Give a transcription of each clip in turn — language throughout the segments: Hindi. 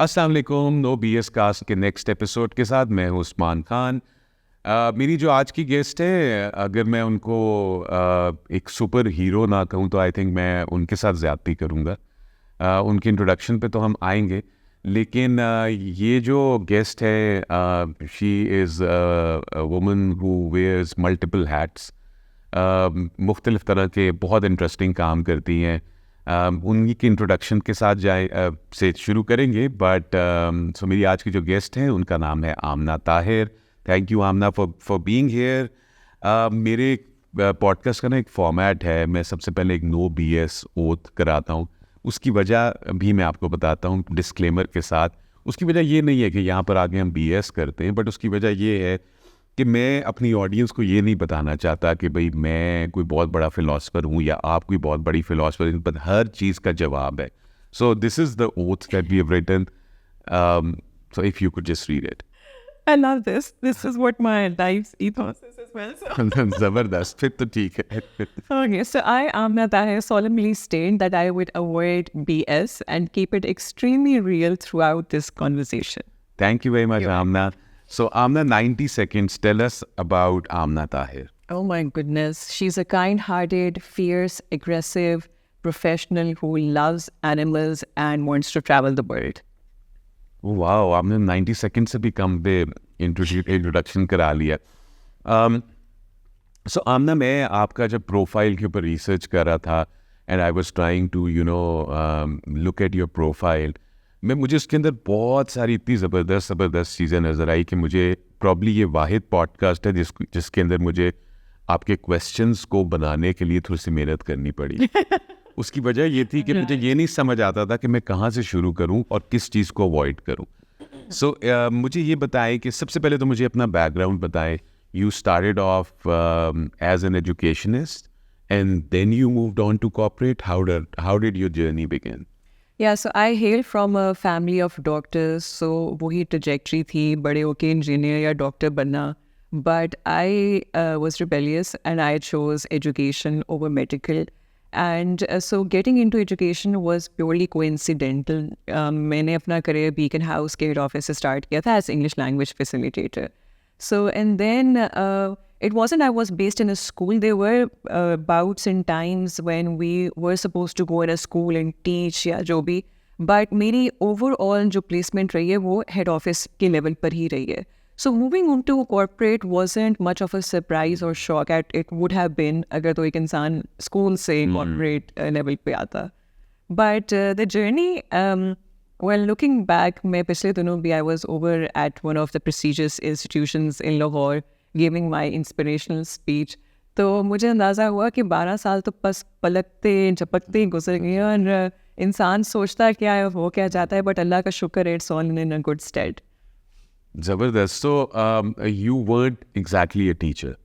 अस्सलाम वालेकुम। नो BS कास्ट के नेक्स्ट एपिसोड के साथ मैं हूँ उस्मान खान। मेरी जो आज की गेस्ट है, अगर मैं उनको एक सुपर हीरो ना कहूँ तो आई थिंक मैं उनके साथ ज़्यादती करूँगा। उनके इंट्रोडक्शन पे तो हम आएंगे, लेकिन ये जो गेस्ट है, she is woman who wears multiple hats. मुख्तलिफ़ तरह के बहुत इंटरेस्टिंग काम करती हैं। उन्हीं के इंट्रोडक्शन के साथ से शुरू करेंगे, बट सो मेरी आज की जो गेस्ट हैं उनका नाम है Amna Tahir. Thank you Amna for being here. मेरे पॉडकास्ट का ना एक फॉर्मेट है, मैं सबसे पहले एक नो BS ओथ कराता हूँ। उसकी वजह भी मैं आपको बताता हूँ डिस्क्लेमर के साथ। उसकी वजह ये नहीं है कि यहाँ पर आगे हम BS करते हैं, बट उसकी वजह ये है कि मैं अपनी ऑडियंस को ये नहीं बताना चाहता कि भाई मैं कोई बहुत बड़ा फ़िलासफ़र हूँ या आप कोई बहुत बड़ी फ़िलासफ़र, पर हर चीज़ का जवाब है। So this is the oath that we have written, so if you could just read it. I love this. This is what my life's ethos is as well. So. ज़बरदस्त, फिर तो ठीक है। Okay, so I, Amna Tahir, solemnly state that I would avoid BS and keep it extremely real throughout this conversation. Thank you very much, Amna. So Amna, 90 seconds, tell us about Amna Tahir. Oh my goodness. She's a kind-hearted, fierce, aggressive professional who loves animals and wants to travel the world. Wow, आपने 90 सेकंड से भी कम पे इंट्रोडक्शन करा लिया। सो आमना, मैं आपका जब प्रोफाइल के ऊपर रिसर्च कर रहा था and I was trying to look at your profile, मुझे उसके अंदर बहुत सारी इतनी ज़बरदस्त चीज़ें नज़र आई कि मुझे प्रॉब्ली ये वाहिद पॉडकास्ट है जिसके अंदर मुझे आपके क्वेश्चंस को बनाने के लिए थोड़ी सी मेहनत करनी पड़ी। उसकी वजह ये थी कि मुझे ये नहीं समझ आता था कि मैं कहाँ से शुरू करूँ और किस चीज़ को अवॉइड करूँ। सो मुझे ये बताएं कि सबसे पहले तो मुझे अपना बैकग्राउंड बताएं। You started off as an educationist and then you moved on to corporate. How did your journey begin? Yeah, so I hail from a family of doctors, so वही trajectory थी, बड़े होके engineer या doctor बनना. But I was rebellious and I chose education over medical. And so getting into education was purely coincidental. मैंने अपना career Beacon House के head office से start किया था as English language facilitator. So and then it wasn't I was based in a school. There were bouts and times when we were supposed to go in a school and teach या जो भी. But मेरी overall जो placement रही है वो head office के level पर ही रही है. So moving on to corporate wasn't much of a surprise or shock. It would have been अगर तो एक इंसान school से corporate level पे आता. But the journey, well, looking back, मैं पिछले दिनों भी I was over at one of the prestigious institutions in Lahore giving my inspirational speech. तो मुझे अंदाज़ा हुआ कि 12 साल तो बस पलकते झपकते गुजर गए और इंसान सोचता क्या है हो क्या जाता है, बट अल्लाह का शुक्र है, it's all in a good stead. Zabardast. So you weren't exactly a teacher?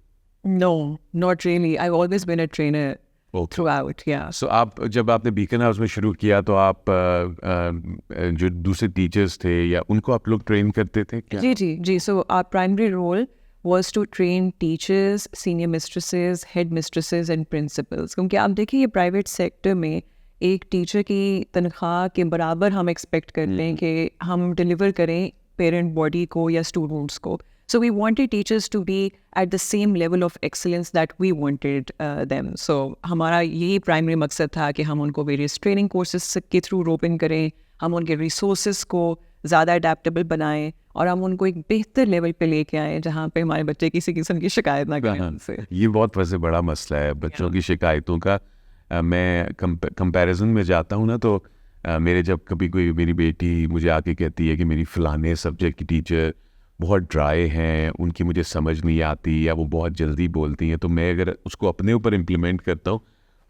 No, not really. I've always been a trainer throughout, yeah. So जब आपने बीकन हाउस में शुरू किया तो आप जो दूसरे टीचर्स थे या उनको आप लोग ट्रेन करते थे क्या? जी. So our primary role was to train teachers, senior mistresses, head mistresses and principals. क्योंकि आप देखिए ये प्राइवेट सेक्टर में एक टीचर की तनख्वाह के बराबर हम एक्सपेक्ट कर लें कि हम डिलीवर करें पेरेंट बॉडी को या स्टूडेंट्स को. So we wanted teachers to be at the same level of excellence that we wanted them. So हमारा यही प्राइमरी मकसद था कि हम उनको वेरियस ट्रेनिंग कोर्सेज के थ्रू रोप इन करें, हम उनके रिसोर्सेज को ज़्यादा अडेप्टेबल बनाएं और हम उनको एक बेहतर लेवल पे लेके आएँ जहाँ पे हमारे बच्चे किसी किस्म की शिकायत ना करें उनसे. ये बहुत वैसे बड़ा मसला है बच्चों की शिकायतों का. मैं कंपैरिजन में जाता हूँ ना, तो मेरे जब कभी कोई मेरी बेटी मुझे आके कहती है कि मेरी फ़लाने सब्जेक्ट की टीचर बहुत ड्राई हैं, उनकी मुझे समझ नहीं आती या वो बहुत जल्दी बोलती हैं, तो मैं अगर उसको अपने ऊपर इम्प्लीमेंट करता हूँ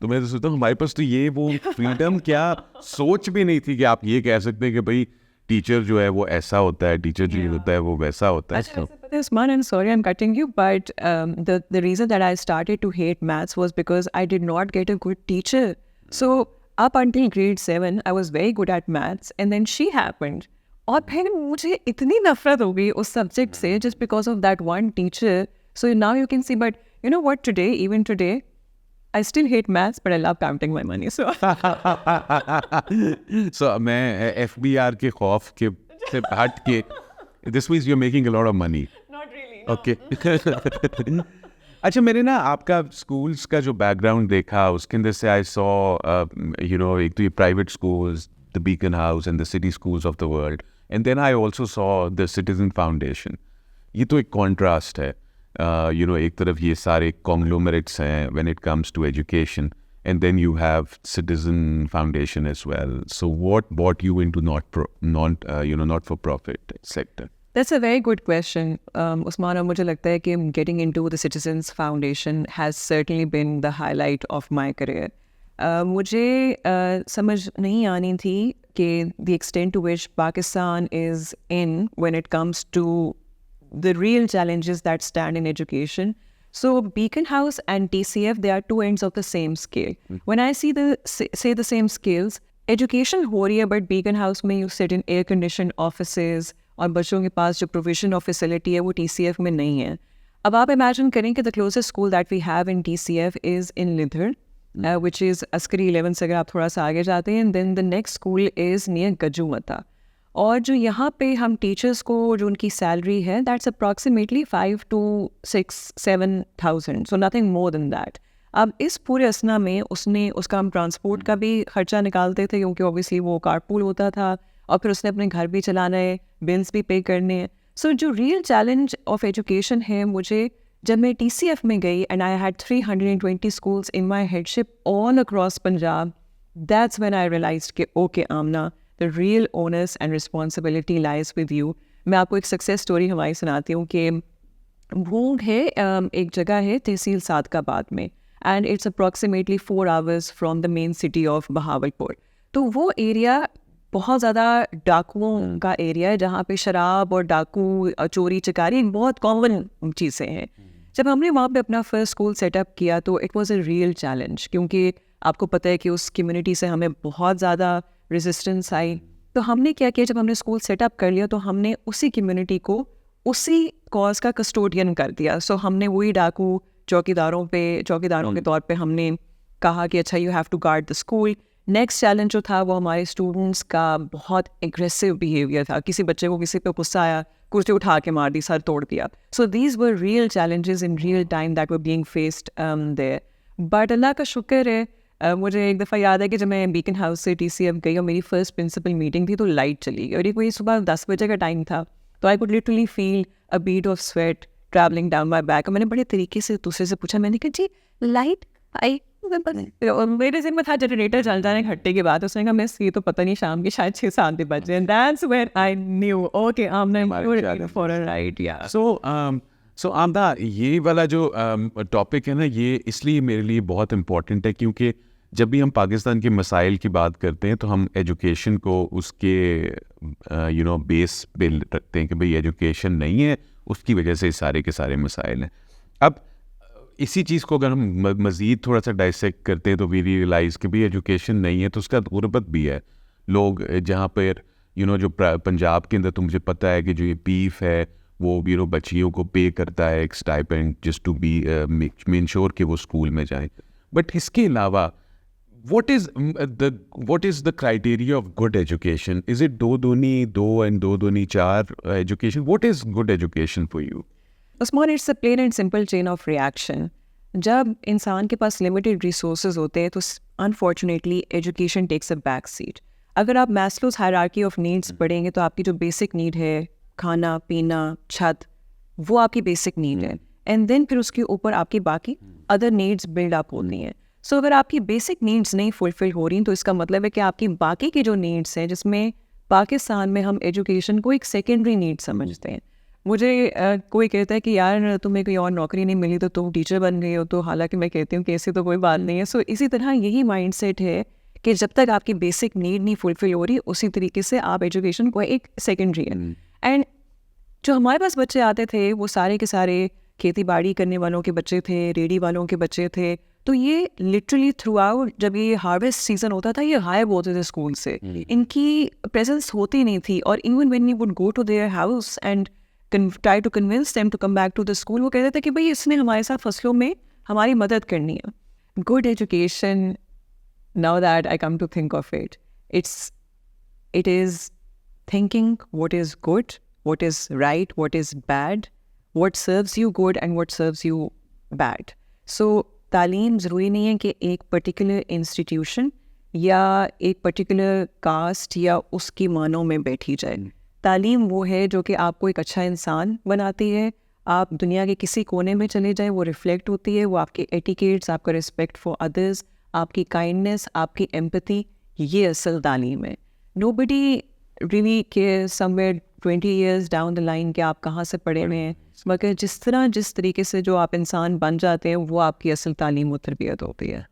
तो मैं तो सोचता हूँ हमारे पास तो ये वो फ्रीडम क्या सोच भी नहीं थी कि आप ये कह सकते हैं कि भाई टीचर जो है वो ऐसा होता है, टीचर जो होता है वो वैसा होता है. Usman, and sorry I'm cutting you, but the reason that I started to hate maths was because I did not get a good teacher. So up until grade 7 I was very good at maths and then she happened. और फिर मुझे इतनी नफरत हो गई उस सब्जेक्ट से just because of that one teacher. So now you can see, but you know what, today, even today, I still hate maths, but I love counting my money. So so मैं FBR के खौफ के से हट के this means you're making a lot of money. not really. No. Okay. अच्छा मैंने ना आपका स्कूल्स का जो बैकग्राउंड देखा उसके अंदर से आई सॉ यू नो एक तो ये private schools the Beacon House and the City Schools of the world and then I also saw the Citizen Foundation. ये तो एक कॉन्ट्रास्ट है यू नो एक तरफ ये सारे कॉन्ग्लोमरेट्स हैं when it comes to education and then you have citizen foundation as well. So what brought you into not for profit sector? That's a very good question, Usman. मुझे लगता है कि getting into the Citizens Foundation has certainly been the highlight of my career. मुझे समझ नहीं आनी थी कि the extent to which Pakistan is in when it comes to the real challenges that stand in education. So Beacon House and TCF, they are two ends of the same scale. When I see the same scales, education हो रही है, but Beacon House में you sit in air-conditioned offices और बच्चों के पास जो provision of facility है वो TCF में नहीं है. अब आप imagine करें कि the closest school that we have in TCF is in Lidhar, which is Askari 11 से अगर आप थोड़ा सा आगे जाते हैं, and then the next school is near Gajumata. और जो यहाँ पे हम टीचर्स को जो उनकी सैलरी है that's approximately 5 to 6-7,000, so nothing more than that. अब इस पूरे असना में उसका हम ट्रांसपोर्ट का भी खर्चा निकालते थे क्योंकि ऑब्वियसली वो कारपूल होता था और फिर उसने अपने घर भी चलाना है, बिल्स भी पे करने हैं. सो जो रियल चैलेंज ऑफ एजुकेशन है मुझे जब मैं TCF में गई and I had 320 schools in my headship all across Punjab, that's when I realised कि okay Amna, the real onus and responsibility lies with you. मैं आपको एक सक्सेस स्टोरी हमारी सुनाती हूँ कि भूंग है एक जगह है तहसील सादकाबाद में and it's approximately 4 hours from the main city of Bahawalpur. तो वो एरिया बहुत ज़्यादा डाकुओं का एरिया है जहाँ पे शराब और डाकू चोरी चकारी बहुत कॉमन चीज़ें हैं. जब हमने वहाँ पे अपना फर्स्ट स्कूल सेटअप किया तो it was a real challenge क्योंकि आपको पता है कि उस कम्युनिटी से हमें बहुत ज़्यादा रेजिस्टेंस आई. तो हमने क्या किया, जब हमने स्कूल सेटअप कर लिया तो हमने उसी कम्युनिटी को उसी कॉज का कस्टोडियन कर दिया. सो हमने वही डाकू चौकीदारों के तौर पे हमने कहा कि अच्छा you have to guard the school. Next challenge जो था वो हमारे स्टूडेंट्स का बहुत एग्रेसिव बिहेवियर था. किसी बच्चे को किसी पे गुस्सा आया, कुर्सी उठा के मार दी, सर तोड़ दिया. So these were real challenges in real time that were being faced there. But Allah का शुक्र है, मुझे एक दफ़ा याद है कि जब मैं बीकन हाउस से TCF गई और मेरी फर्स्ट प्रिंसिपल मीटिंग थी तो लाइट चली गई और ये कोई सुबह 10 बजे का टाइम था. तो I could literally feel a beat of sweat travelling down my back. और मैंने बड़े तरीके से दूसरे से पूछा, मैंने कहा जी लाइट आई, मेरे सिर में था जनरेटर चल जाने घट्टे के बाद. उसने कहा मिस ये तो पता नहीं शाम के शायद 6-7 बजे. And that's when I knew okay I am for a ride. या सो आमदा ये वाला जो टॉपिक है ना ये इसलिए मेरे लिए बहुत इम्पोर्टेंट है क्योंकि जब भी हम पाकिस्तान के मसाइल की बात करते हैं तो हम एजुकेशन को उसके बेस पे रखते हैं कि भाई एजुकेशन नहीं है उसकी वजह से सारे के सारे मसाइल हैं. अब इसी चीज़ को अगर हम मज़ीद थोड़ा सा डाइसेक्ट करते हैं तो वी रियलाइज़ कि भाई एजुकेशन नहीं है तो उसका गुर्बत भी है. लोग जहाँ पर जो पंजाब के अंदर तो मुझे पता है कि जो ये पीफ है वो बच्चियों को पे करता है एक stipend just to be make sure कि वो स्कूल में जाएं. बट इसके अलावा what is the criteria of good education? Is it दो and दो दूनी 4 education? What is good education for you? Usman, it's a plain and simple chain of reaction. जब इंसान के पास लिमिटेड रिसोर्सेज होते हैं तो unfortunately education takes a back seat. अगर आप मैस्लोज हायरार्की ऑफ नीड्स पढ़ेंगे तो आपकी जो बेसिक नीड है खाना पीना छत वो आपकी बेसिक नीड है एंड देन फिर उसके ऊपर आपकी बाकी अदर नीड्स बिल्ड अप होती हैं. सो अगर आपकी बेसिक नीड्स नहीं फुलफिल हो रही तो इसका मतलब है कि आपकी बाकी की जो नीड्स हैं जिसमें पाकिस्तान में हम एजुकेशन को एक सेकेंडरी नीड समझते हैं. मुझे कोई कहता है कि यार तुम्हें कोई और नौकरी नहीं मिली तो तुम टीचर बन गई हो, तो हालांकि मैं कहती हूँ कि ऐसी तो कोई बात नहीं है. सो इसी तरह यही माइंडसेट है कि जब तक आपकी बेसिक नीड नहीं फुलफिल हो रही उसी तरीके से आप एजुकेशन को एक सेकेंडरी है. एंड जो हमारे पास बच्चे आते थे वो सारे के सारे खेती बाड़ी करने वालों के बच्चे थे, रेडी वालों के बच्चे थे. तो ये लिटरली थ्रू आउट जब ये हार्वेस्ट सीजन होता था ये गायब होते थे स्कूल से. इनकी प्रेजेंस होती नहीं थी. और even when you would go to their house and try to convince them to come back to the school, वो कहते थे कि भाई इसने हमारे साथ फसलों में हमारी मदद करनी है. good education, now that I come to think of it, it is thinking what is good, what is right, what is bad, what serves you good and what serves you bad. So तालीम ज़रूरी नहीं है कि एक पर्टिकुलर इंस्टीट्यूशन या एक पर्टिकुलर कास्ट या उसकी मानों में बैठी जाए. तालीम वो है जो कि आपको एक अच्छा इंसान बनाती है. आप दुनिया के किसी कोने में चले जाएं, वो रिफ्लेक्ट होती है. वो आपके एटिकेट्स, आपका रिस्पेक्ट फॉर अदर्स, आपकी काइंडनेस, आपकी एम्पैथी, ये असल तालीम है. Nobody really care somewhere 20 years down the line कि आप कहाँ से पढ़े हुए हैं, मगर जिस तरीके से जो आप इंसान बन जाते हैं वो आपकी असल तालीम और तरबियत होती है.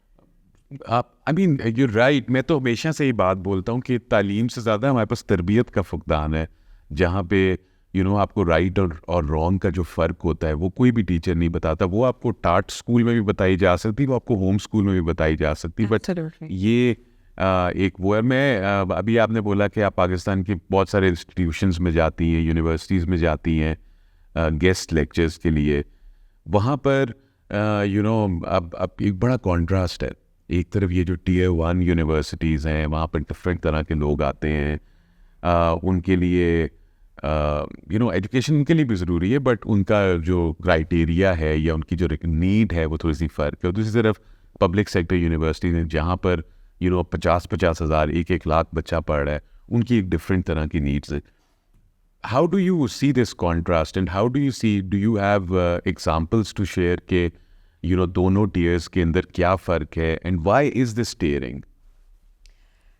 I mean you right. मैं तो हमेशा से ही बात बोलता हूँ कि तालीम से ज़्यादा हमारे पास तरबियत का फुकदान है, जहाँ पे आपको राइट और रॉन्ग का जो फ़र्क होता है वो कोई भी टीचर नहीं बताता. वो आपको टाट स्कूल में भी बताई जा सकती, वो आपको होम स्कूल में भी बताई जा सकती. बट ये एक वो है. मैं अभी आपने बोला कि आप पाकिस्तान के बहुत सारे इंस्टीट्यूशंस में जाती हैं, यूनिवर्सिटीज़ में जाती हैं गेस्ट लेक्चर्स के लिए. वहाँ पर अब एक बड़ा कॉन्ट्रास्ट है. एक तरफ ये जो Tier 1 यूनिवर्सिटीज़ हैं, वहाँ पर डिफरेंट तरह के लोग आते हैं. उनके लिए एजुकेशन उनके लिए भी ज़रूरी है, बट उनका जो क्राइटेरिया है या उनकी जो नीड है वो थोड़ी सी फ़र्क है. और दूसरी तरफ पब्लिक सेक्टर यूनिवर्सिटीज़ हैं जहाँ पर 50 हज़ार 1 लाख बच्चा पढ़ रहा है, उनकी एक डिफरेंट तरह की नीड्स है. How do you see this contrast and how do you have examples to share के दोनों टीयर्स के अंदर क्या फ़र्क है and why is this tiering?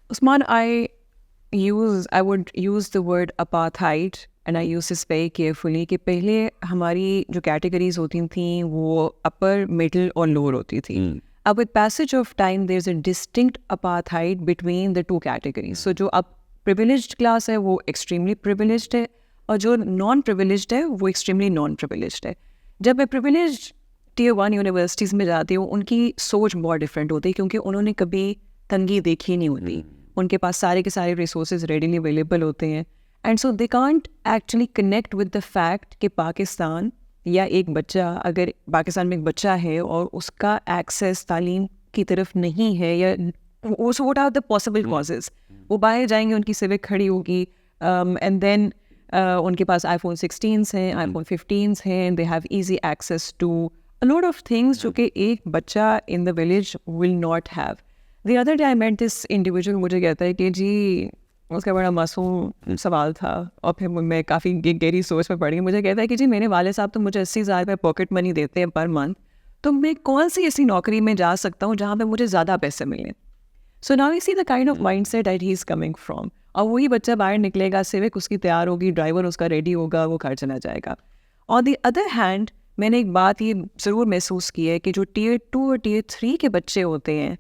Usman, I would use the word apartheid and I use this very carefully कि पहले हमारी जो कैटेगरीज होती थी वो अपर, मिडिल और लोअर होती थी. अब with passage of time there's a distinct apartheid between the two categories. So जो अब privileged class है वो extremely privileged है और जो non privileged है वो extremely non privileged है. जब मैं privileged Tier 1 यूनिवर्सिटीज़ में जाती हूँ उनकी सोच बहुत डिफरेंट होती है क्योंकि उन्होंने कभी तंगी देखी नहीं होती. उनके पास सारे के सारे रिसोर्सेज रेडीली अवेलेबल होते हैं and so they can't actually connect with the fact कि पाकिस्तान या एक बच्चा, अगर पाकिस्तान में एक बच्चा है और उसका एक्सेस तालीम की तरफ नहीं है या what are the possible causes. वो बाहर जाएंगे, उनकी सिविक खड़ी होगी एंड देन उनके पास iPhone 16s हैं, iPhone 15s हैं, they have easy access to a lot of things जो कि एक बच्चा in the village will not have. The other day I met this individual, मुझे कहता है कि जी उसका बड़ा मासूम सवाल था और फिर मैं काफ़ी गहरी सोच में पड़ गई. मुझे कहता है कि जी मेरे वाले साहब तो मुझे 80,000 रुपये पॉकेट मनी देते हैं पर मंथ, तो मैं कौन सी ऐसी नौकरी में जा सकता हूँ जहाँ पे मुझे ज़्यादा पैसे मिलें. So now you see the kind of mind set that he is coming from. और वही बच्चा बाहर निकलेगा, सिविक उसकी तैयार होगी, ड्राइवर उसका रेडी होगा, वो घर चला जाएगा. ऑन द अदर हैंड मैंने एक बात ये ज़रूर महसूस की है कि जो Tier 2 और Tier 3 के बच्चे होते हैं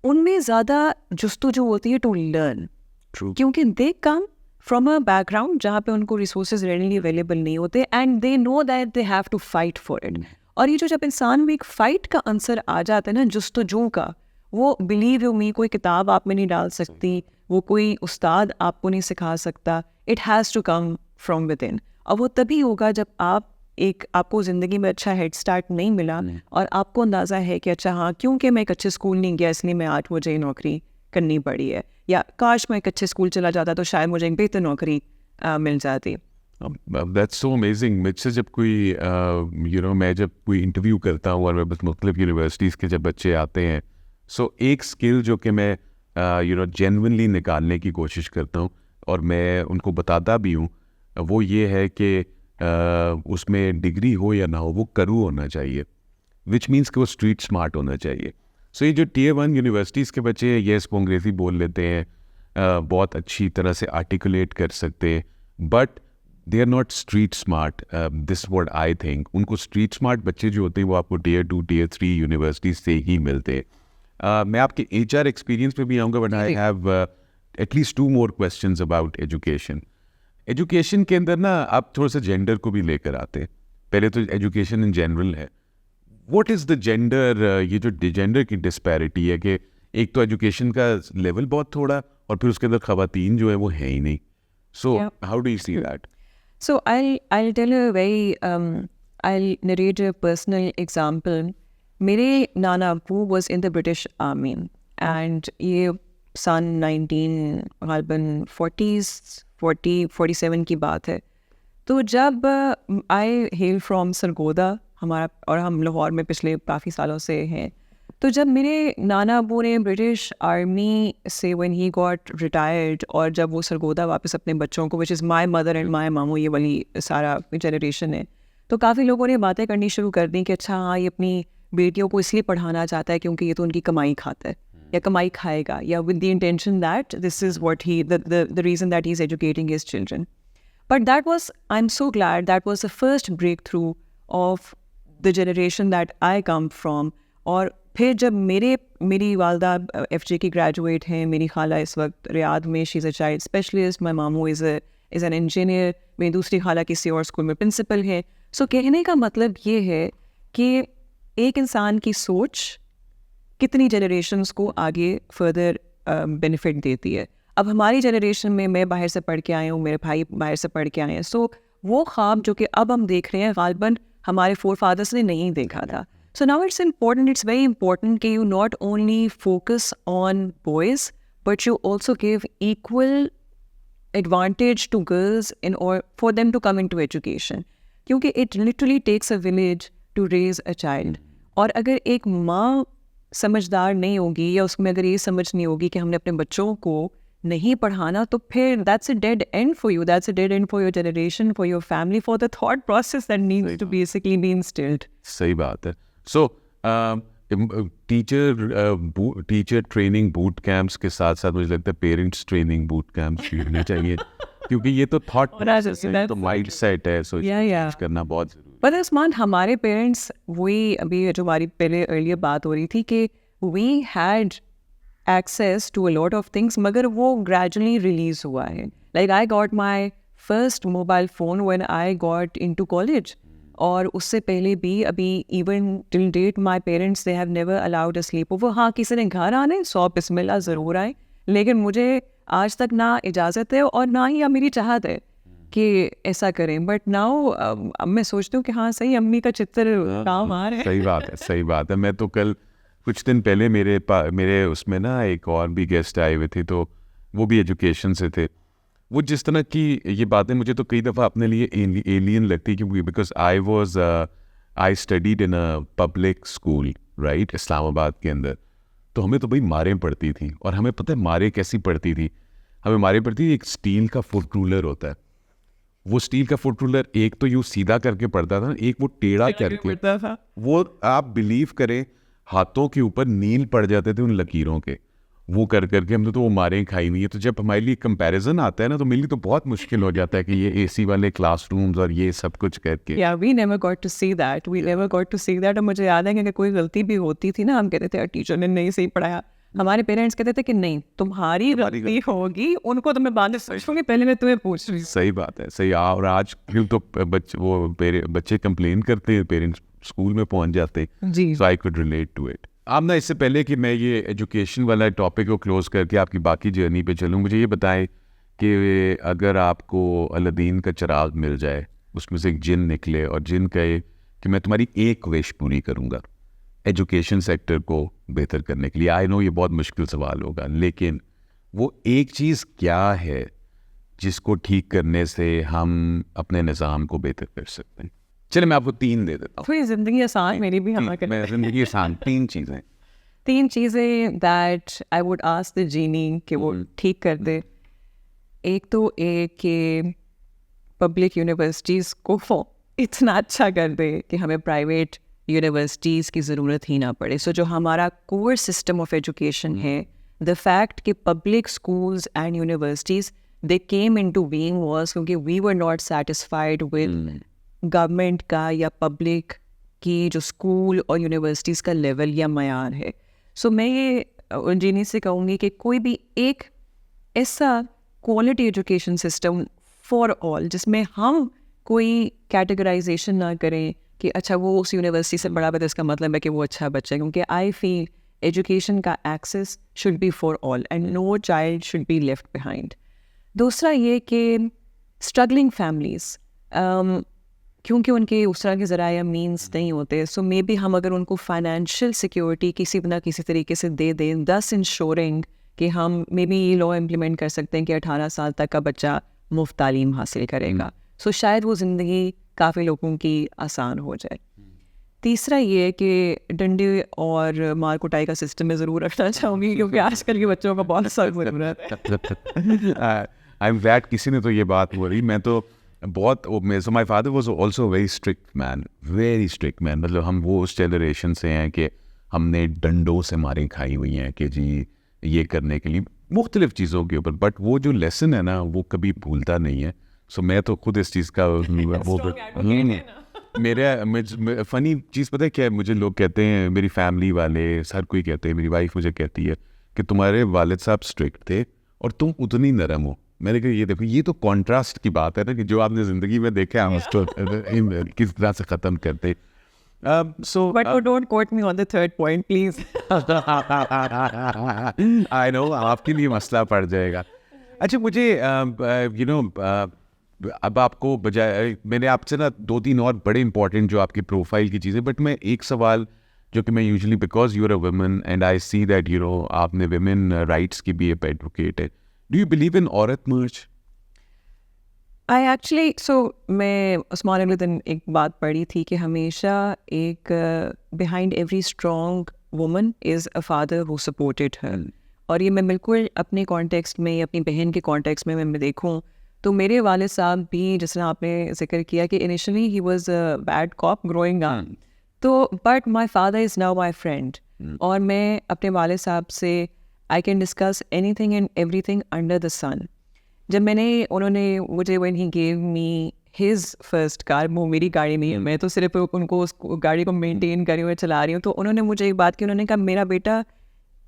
उनमें ज़्यादा जस्तुजू होती है टू लर्न, क्योंकि दे कम फ्रॉम अ बैकग्राउंड जहाँ पे उनको रिसोर्सेज रेडीली अवेलेबल नहीं होते and they know that they have to fight for it. और ये जो जब इंसान में एक फ़ाइट का आंसर आ जाता है ना जस्तुजू का, वो बिलीव यू मी कोई किताब आप में नहीं डाल सकती, वो कोई उस्ताद आपको नहीं सिखा सकता. It has to come from within. और वो तभी होगा जब आपको ज़िंदगी में अच्छा हेड स्टार्ट नहीं मिला और आपको अंदाज़ा है कि अच्छा हाँ क्योंकि मैं एक अच्छे स्कूल नहीं गया इसलिए मैं आज मुझे नौकरी करनी पड़ी है, या काश मैं एक अच्छे स्कूल चला जाता तो शायद मुझे एक बेहतर नौकरी मिल जाती. That's so amazing. मुझसे जब कोई मैं जब कोई इंटरव्यू करता हूँ और मैं बस मुख्तलिफ यूनिवर्सिटीज़ के जब बच्चे आते हैं, सो एक स्किल जो कि मैं जेन्युइनली निकालने की कोशिश करता हूँ और मैं उनको बताता भी हूँ, वो ये है कि उसमें डिग्री हो या ना हो वो करू होना चाहिए, विच मीन्स कि वो स्ट्रीट स्मार्ट होना चाहिए. सो ये जो Tier 1 यूनिवर्सिटीज़ के बच्चे हैं, येस वो अंग्रेज़ी बोल लेते हैं, बहुत अच्छी तरह से आर्टिकुलेट कर सकते हैं, but they are not street smart. This what I think. उनको स्ट्रीट स्मार्ट बच्चे जो होते हैं वो आपको Tier 2 Tier 3 यूनिवर्सिटीज़ से ही मिलते हैं. मैं आपके HR एक्सपीरियंस पे भी आऊँगा, but I have at least 2 more questions about education. Education के अंदर ना आप थोड़ा सा जेंडर को भी लेकर आते हैं. पहले तो एजुकेशन इन जनरल है. व्हाट इज़ द जेंडर, ये जो जेंडर की डिस्पैरिटी है कि एक तो एजुकेशन का लेवल बहुत थोड़ा और फिर उसके अंदर ख़वातीन जो है वो है ही नहीं. So how do you see that? So I'll tell you a very I'll narrate a personal example. मेरे नाना Abu was in the British army and ये सन 1947 की बात है. तो जब आई हेल फ्रॉम सरगोदा, हमारा और हम लाहौर में पिछले काफ़ी सालों से हैं. तो जब मेरे नाना अबू ने ब्रिटिश आर्मी से व्हेन ही गॉट रिटायर्ड और जब वो सरगोदा वापस अपने बच्चों को, which is my mother and my मामू, ये वाली सारा जनरेशन है, तो काफ़ी लोगों ने बातें करनी शुरू कर दी कि अच्छा हाँ, ये अपनी बेटियों को इसलिए पढ़ाना चाहता है क्योंकि ये तो उनकी कमाई खाता है या कमाई खाएगा, या with the intention that this is what he the reason that he is educating his children. But that was, I'm so glad, that was the first breakthrough of the generation that I come from. और फिर जब मेरी वालदा FJ की ग्रेजुएट हैं, मेरी खाला इस वक्त रियाद में, she is a child specialist, my मामू इज़ एन इंजीनियर, मेरी दूसरी खाला किसी और स्कूल में प्रिंसिपल है. सो कहने का मतलब ये है कि एक इंसान की सोच कितनी जनरेशन्स को आगे फर्दर बेनिफिट देती है. अब हमारी जनरेशन में, मैं बाहर से पढ़ के आया हूँ, मेरे भाई बाहर से पढ़ के आए हैं, सो वो ख्वाब जो कि अब हम देख रहे हैं गालिबन हमारे फोर फादर्स ने नहीं देखा था. So now it's important, it's very important कि you not only focus on boys but you also give equal advantage to girls in और for them to come in to education, क्योंकि it literally takes a village to raise a child. और अगर एक माँ समझदार नहीं होगी या उसमें अगर ये समझ नहीं होगी कि हमने अपने बच्चों को नहीं पढ़ाना, तो फिर that's a dead end for you, that's a dead end for your generation, for your family, for the thought process that needs to basically be instilled. सही बात है. So teacher training boot camps के साथ साथ मुझे लगता है पेरेंट्स ट्रेनिंग बूट कैंप्स भी होने चाहिए, क्योंकि ये तो थॉट तो माइंड सेट है, सो चेंज करना बहुत जरूरी है. पर उस्मान, हमारे पेरेंट्स, वही अभी जो हमारी पहले अर्लियर बात हो रही थी कि we had access to a lot of things, मगर वो gradually release हुआ है. Like I got my first mobile phone when I got into college. और उससे पहले भी अभी even till date my parents they have never allowed a sleepover. हाँ, किसी ने घर आने 100 बिस्मिल्लाह ज़रूर आए, लेकिन मुझे आज तक ना इजाज़त है और ना ही मेरी चाहत है कि ऐसा करें. बट नाउ अब मैं सोचती हूँ कि हाँ सही, अम्मी का चित्र काम आ रहा है. सही बात है, सही बात है. मैं तो कल कुछ दिन पहले मेरे उसमें ना एक और भी गेस्ट आए हुए थे, तो वो भी एजुकेशन से थे. वो जिस तरह की ये बातें मुझे तो कई दफ़ा अपने लिए एलियन लगती, क्योंकि because I studied in a public school right, Islamabad के अंदर. तो हमें तो भाई मारें पड़ती थी, और हमें पता है मारें कैसी पड़ती थी. हमें मारें पड़ती थी, एक स्टील का फुट रूलर होता है, वो स्टील का फुट रूलर एक तो यूँ सीधा करके पड़ता था, एक वो टेढ़ा करके पड़ता था. वो आप बिलीव करें हाथों के ऊपर नील पड़ जाते थे उन लकीरों के, वो कर करके हमने तो वो मारें खाई हुई है. तो जब हमारे लिए कंपैरिजन आता है ना, तो मेरे लिए तो बहुत मुश्किल हो जाता है कि ये एसी वाले क्लासरूम्स और ये सब कुछ करके. Yeah, we never got to see that. We never got to see that. और मुझे याद है कि अगर कोई गलती भी होती थी ना, हम कहते थे यार टीचर ने नहीं सही पढ़ाया. हमारे पेरेंट्स कहते थे कि नहीं, तुम्हारी गलती होगी, उनको तो मैं बाद में सोचूंगी, पहले मैं तुम्हें पूछ रही हूँ. सही बात है, सही. और आज तो बच्चे कंप्लेन करते हैं, पेरेंट्स स्कूल में पहुंच जाते. So I could relate to it. अब ना, इससे पहले कि मैं ये एजुकेशन वाला टॉपिक को क्लोज करके आपकी बाकी जर्नी पे चलूँ, मुझे ये बताएं कि अगर आपको अलादीन का चिराग मिल जाए, उसमें से एक जिन निकले और जिन कहे कि मैं तुम्हारी एक विश पूरी करूँगा एजुकेशन सेक्टर को बेहतर करने के लिए. आई नो ये बहुत मुश्किल सवाल होगा, लेकिन वो एक चीज़ क्या है जिसको ठीक करने से हम अपने निज़ाम को बेहतर कर सकते हैं? चलिए मैं आपको 3 दे देता हूँ. जिंदगी आसान मेरी भी मैं जिंदगी आसान 3 चीज़ें that I would ask the genie कि वो ठीक कर दे. एक तो एक कि पब्लिक यूनिवर्सिटीज़ को इतना अच्छा कर दे कि हमें प्राइवेट यूनिवर्सिटीज़ की ज़रूरत ही ना पड़े. सो जो हमारा कोर सिस्टम ऑफ एजुकेशन है, द फैक्ट कि public schools and universities they came into being was क्योंकि we were not satisfied with government का या पब्लिक की जो स्कूल और यूनिवर्सिटीज़ का लेवल या मयार है. सो मैं ये जीनी से कहूँगी कि कोई भी एक ऐसा quality education system for all जिसमें हम कोई कैटेगराइजेशन ना करें कि अच्छा वो उस यूनिवर्सिटी से बड़ा है इसका मतलब है कि वो अच्छा बच्चा है, क्योंकि आई फील एजुकेशन का access should be for all and no child should be left behind. दूसरा ये कि स्ट्रगलिंग फैमिलीज़, क्योंकि उनके उस तरह के ज़राया मीन्स नहीं होते, सो मे बी हम अगर उनको फाइनेंशियल सिक्योरिटी किसी ना किसी तरीके से दे दें, दस इंश्योरिंग कि हम मे बी ये लॉ इम्प्लीमेंट कर सकते हैं कि 18 साल तक का बच्चा मुफ्त तालीम हासिल करेगा, सो शायद वो ज़िंदगी काफ़ी लोगों की आसान हो जाए। तीसरा ये है कि डंडे और मार कुटाई का सिस्टम में ज़रूर रखना चाहूँगी, क्योंकि आजकल के बच्चों का बहुत सख्त ज़रूरत है। आई एम ग्लैड किसी ने तो ये बात बोली। मैं तो बहुत so my father was also very strict man, very strict man. मतलब हम वो उस जनरेशन से हैं कि हमने डंडों से मारें खाई हुई हैं कि जी ये करने के लिए मुख्तलिफ चीज़ों के ऊपर, बट वो जो लेसन है ना वो कभी भूलता नहीं है। सो मैं तो खुद इस चीज़ का मेरे फ़नी चीज़ पता है क्या है, मुझे लोग कहते हैं, मेरी फैमिली वाले हर कोई कहते हैं, मेरी वाइफ मुझे कहती है कि तुम्हारे वालिद साहब स्ट्रिक्ट थे और तुम उतनी नरम हो। मैंने कहा ये देखो, ये तो कॉन्ट्रास्ट की बात है ना कि जो आपने ज़िंदगी में देखा है उसको किस तरह से ख़त्म करते। सो But don't quote me on the third point, please. I know आपके लिए मसला पड़ जाएगा। अच्छा मुझे यू नो अब आपको बजाय मैंने आपसे ना 2-3 और बड़े इंपॉर्टेंट जो आपकी प्रोफाइल की चीज़ें, बट मैं एक सवाल जो कि मैं usually because you are a woman and I see that you know आपने विमेन राइट्स की भी एडवोकेट है, do you believe in Aurat March? I actually, so मैं उस्मान अगले दिन एक बात पढ़ी थी कि हमेशा एक behind every strong woman is a father who supported her. और ये मैं बिल्कुल अपने कॉन्टेक्स्ट में, अपनी बहन के कॉन्टेक्स्ट में मैं देखूं तो मेरे वाले साहब भी, जिस तरह आपने जिक्र किया कि initially he was a bad cop growing up, तो but my father is now my friend, और मैं अपने वाले साहब से I can discuss anything and everything under the sun. जब उन्होंने मुझे when he gave me his first car, वो मेरी गाड़ी नहीं है, मैं तो सिर्फ उनको उस गाड़ी को मेंटेन करी हुई चला रही हूँ, तो उन्होंने मुझे एक बात की, उन्होंने कहा मेरा बेटा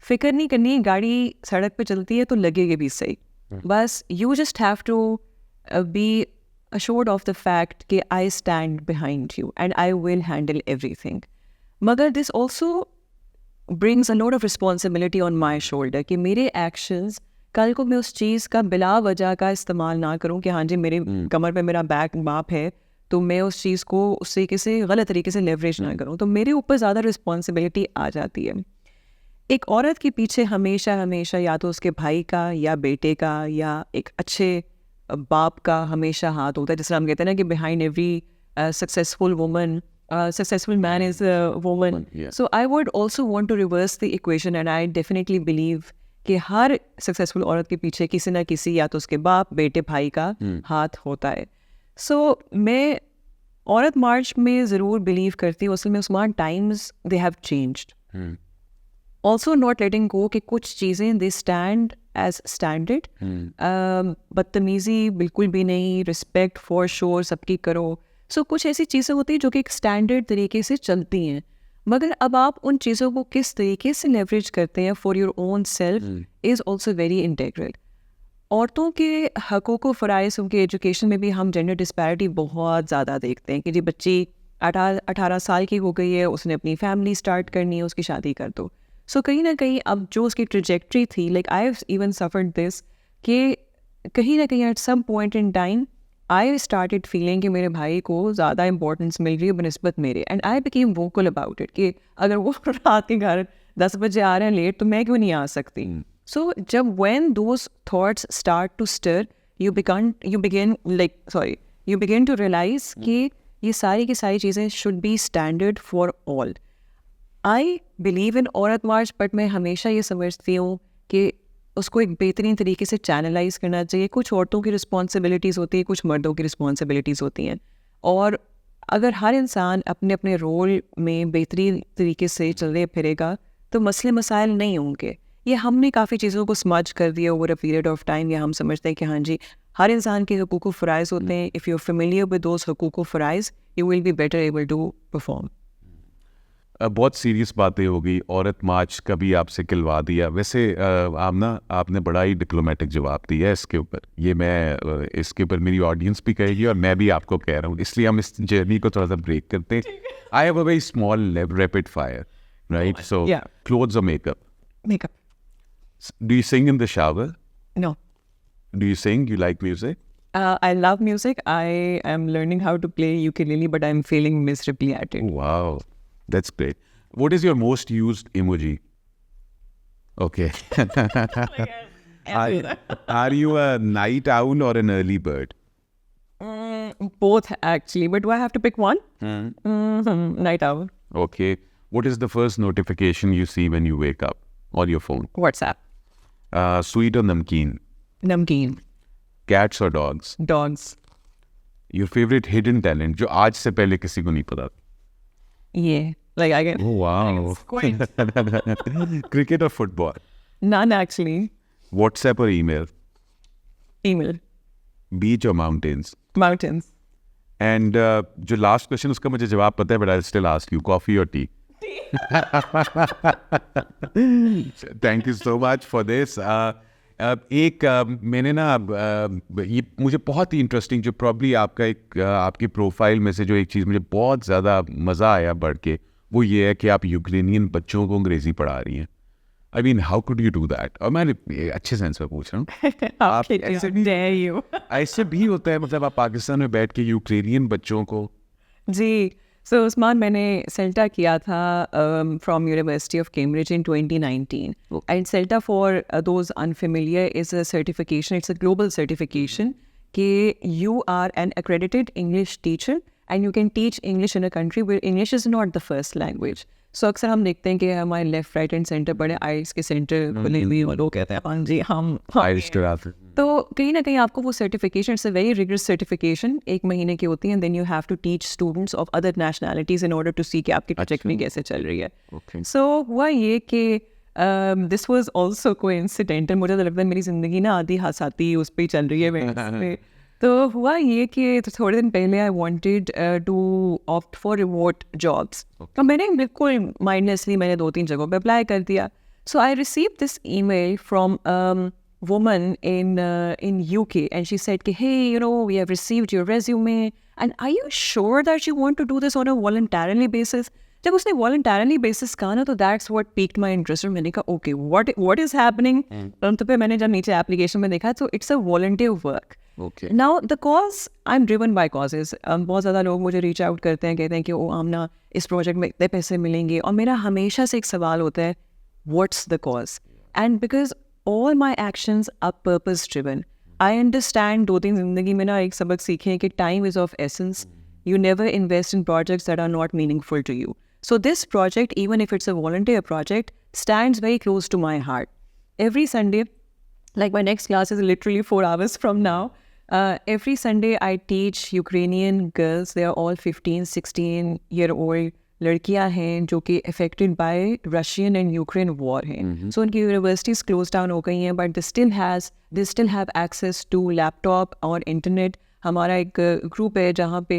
फिक्र नहीं करनी, गाड़ी सड़क पे चलती है तो लगेगी भी सही, बस you just have to be assured of the fact कि I stand behind you and I will handle everything. मगर this also brings a lot of responsibility on my shoulder कि मेरे actions कल को मैं उस चीज़ का बिला वजह का इस्तेमाल ना करूं कि हाँ जी मेरे कमर पे मेरा बैक माप है तो मैं उस चीज़ को उस तरीके से गलत तरीके से लेवरेज ना करूं, तो मेरे ऊपर ज़्यादा रिस्पॉन्सिबिलिटी आ जाती है। एक औरत के पीछे हमेशा हमेशा या तो उसके भाई का या बेटे का या एक अच्छे बाप का हमेशा हाथ होता है। जिस तरह हम कहते हैं ना कि behind every successful woman successful man is a woman. Yeah. So I would also want to reverse the equation and I definitely believe कि हर सक्सेसफुल औरत के पीछे किसी ना किसी या तो उसके बाप बेटे भाई का हाथ होता है। सो मैं औरत मार्च में ज़रूर बिलीव करती हूँ। असल में Usman times they have changed, also not letting go कि कुछ चीज़ें दे स्टैंड एज स्टैंडर्ड, बदतमीज़ी बिल्कुल भी नहीं, रिस्पेक्ट फॉर श्योर सबकी करो। सो कुछ ऐसी चीज़ें होती हैं जो कि एक स्टैंडर्ड तरीके से चलती हैं, मगर अब आप उन चीज़ों को किस तरीके से लेवरेज करते हैं for your own self is also very integral. औरतों के हकूक़ व फ़राइज़, उनके एजुकेशन में भी हम जेंडर डिस्पैरिटी बहुत ज़्यादा देखते हैं कि जी बच्ची 18 साल की हो गई है, उसने अपनी फैमिली स्टार्ट करनी है, उसकी शादी कर दो। सो कहीं ना कहीं अब जो उसकी ट्रजेक्ट्री थी, like I have even suffered this, कि कहीं ना कहीं at some point in time I started feeling कि मेरे भाई को ज़्यादा इंपॉर्टेंस मिल रही है बनस्बत मेरे, and I became vocal about it कि अगर वो रात के घर 10 बजे आ रहे हैं लेट तो मैं क्यों नहीं आ सकती। सो जब when those thoughts start to stir you begin to realise कि ये सारी की सारी चीज़ें should be standard for all. I believe in Aurat march, but मैं हमेशा ये समझती हूँ कि उसको एक बेहतरीन तरीके से चैनलाइज करना चाहिए। कुछ औरतों की रिस्पॉन्सिबिलिटीज़ होती है, कुछ मर्दों की रिस्पॉन्सिबिलिटीज़ होती हैं, और अगर हर इंसान अपने अपने रोल में बेहतरीन तरीके से चले फिरेगा तो मसले मसाइल नहीं होंगे। ये हमने काफ़ी चीज़ों को स्मज कर दिया over a period of time, या हम समझते हैं कि हाँ जी हर इंसान के हकूक़ व फ़राइज़ होते हैं। If you are familiar with those हकूक़ व फ़राइज़ you will be better able to perform. बहुत सीरियस बातें हो गई, औरत मार्च का भी आपसे खिलवा दिया। वैसे आपने बड़ा ही डिप्लोमेटिक जवाब दिया है इसके ऊपर। ये मैं इसके ऊपर मेरी ऑडियंस भी कहेगी और मैं भी आपको कह रहा हूँ, इसलिए हम इस जर्नी को थोड़ा सा ब्रेक करते हैं। I have a very small rapid fire, right? So clothes or makeup? Makeup. Do you sing in the shower? No. Do you sing? You like music? I love music. I am learning how to play ukulele, but I'm failing miserably at it. Wow, that's great. What is your most used emoji? Okay. Are you a night owl or an early bird? Both actually, but do I have to pick one? Night owl. Okay. What is the first notification you see when you wake up on your phone? WhatsApp. Sweet or namkeen? Namkeen. Cats or dogs? Dogs. Your favorite hidden talent जो आज से पहले किसी को नहीं पता? Yeah. Like I can. Oh wow. Cricket or football? None actually. WhatsApp or email? Email. Beach or mountains? Mountains. And जो last question उसका मुझे जवाब पता है, but I'll still ask you, coffee or tea? Thank you so much for this. मैंने ना ये मुझे बहुत ही इंटरेस्टिंग जो प्रॉब्ली आपका एक आपकी प्रोफाइल में से जो एक चीज़ मुझे बहुत ज़्यादा मज़ा आया बढ़ के, वो ये है कि आप यूक्रेनियन बच्चों को अंग्रेज़ी पढ़ा रही हैं. I mean how could you do that? और मैं अच्छे सेंस में पूछ रहा हूँ. आप ऐसे भी होता है, मतलब आप पाकिस्तान में बैठ के यूक्रेनियन बच्चों को? जी. So Usman, मैंने CELTA किया था from University of Cambridge in 2019. And CELTA, for those unfamiliar, is a certification. It's a global certification कि you are an accredited English teacher and you can teach English in a country where English is not the first language. So अक्सर हम देखते हैं कि हमारे लेफ्ट राइट एंड सेंटर बड़े आइल्स के सेंटर खुले हुए और लोग कहते हैं हाँ जी हम आइल्स कराते हैं. तो कहीं ना कहीं आपको वो certification, it's a very rigorous certification, 1 महीने की होती है. Then you have to teach students of other nationalities in order to see कि आपकी टेक्निक कैसे चल रही है. सो हुआ ये कि दिस वाज आल्सो कोइंसिडेंटल. मुझे तो लगता है मेरी ज़िंदगी ना आधी हासाती उस पर ही चल रही है. तो हुआ ये कि थोड़े दिन पहले I wanted to opt for remote jobs. तो मैंने बिल्कुल माइंडलेसली मैंने 2-3 जगहों पे अप्लाई कर दिया. So I received this email from woman in UK, and she said, "Hey, you know, we have received your resume, and are you sure that you want to do this on a voluntarily basis?" जब उसने voluntarily basis कहा ना, तो that's what piqued my interest. और मैंने कहा, okay, what is happening? तो फिर मैंने जब नीचे एप्लीकेशन में देखा, तो it's a volunteer work. Okay. Now the cause, I'm driven by causes. बहुत ज़्यादा लोग मुझे रीच आउट करते हैं, कहते हैं कि ओ आमना इस प्रोजेक्ट में इतने पैसे मिलेंगे, और मेरा हमेशा से एक सवाल होता है, what's the cause? And because all my actions are purpose driven. I understand 2-3 ज़िंदगी में ना एक सबक सीखे हैं कि time is of essence. You never invest in projects that are not meaningful to you. So this project, even if it's a volunteer project, stands very close to my heart. Every Sunday, like my next class is literally 4 hours from now. Every Sunday I teach Ukrainian girls. They are all 15-16-year-old लड़कियां हैं जो कि affected by Russian and Ukraine war हैं. So उनकी universities closed down हो गई हैं, but they still have access to laptop और internet. हमारा एक group है जहाँ पे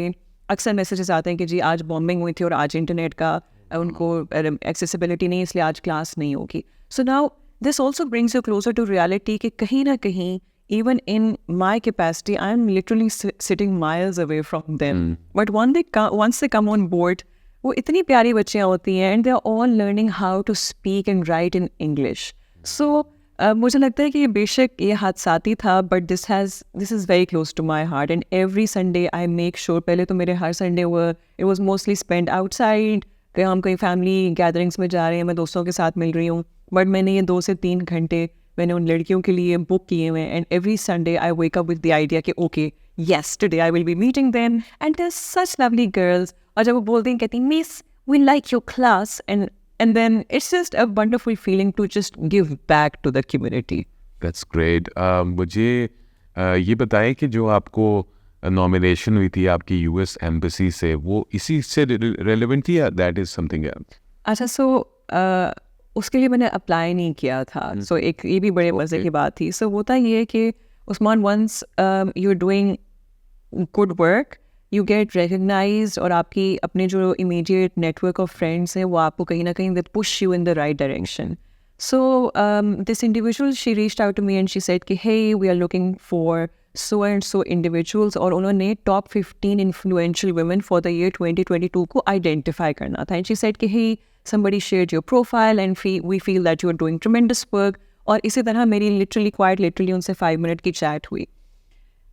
अक्सर मैसेजेस आते हैं कि जी आज बॉम्बिंग हुई थी और आज इंटरनेट का उनको एक्सेसिबिलिटी नहीं, इसलिए आज क्लास नहीं होगी. So now this also brings you closer to reality कि कहीं ना कहीं even in my capacity, I'm literally sitting miles away from them. But once they come on board, वो इतनी प्यारी बच्चियाँ होती हैं, and they are all learning how to speak and write in English. So मुझे लगता है कि ये बेशक ये हादसाती था, but this is very close to my heart. And every Sunday I make sure, पहले तो मेरे हर Sunday it was mostly spent outside, कि हम कहीं फैमिली गैदरिंग्स में जा रहे हैं, मैं दोस्तों के साथ मिल रही हूँ, बट मैंने ये 2 से 3 घंटे मैंने उन लड़कियों के लिए बुक किए हुए. And every Sunday I wake up with the idea कि okay yes today I will be meeting them and they are such lovely girls. और जब वो बोलती हैं कहती miss we like your class and then it's just a wonderful feeling to just give back to the community. That's great. मुझे ये बताएं कि जो आपको नॉमिनेशन हुई थी आपकी यूएस एम्बेसी से, वो इसी से रेलेवेंट थी या दैट इज समथिंग एल्स? अच्छा, सो उसके लिए मैंने अप्लाई नहीं किया था. सो एक ये भी बड़े मज़े की बात थी. सो होता ये है कि Usman, once you are doing good work you get recognised, और आपकी अपने जो इमीडिएट नेटवर्क ऑफ फ्रेंड्स हैं वो आपको कहीं ना कहीं they push you in the right direction. So this individual, she reached out to me and she said कि hey, we are looking for so and so individuals, और उन्होंने top 15 influential women for the year 2022 को identify करना था. And she said कि hey, somebody shared your profile and we feel that you are doing tremendous work. और इसी तरह मेरी quite literally उनसे 5 minute की chat हुई.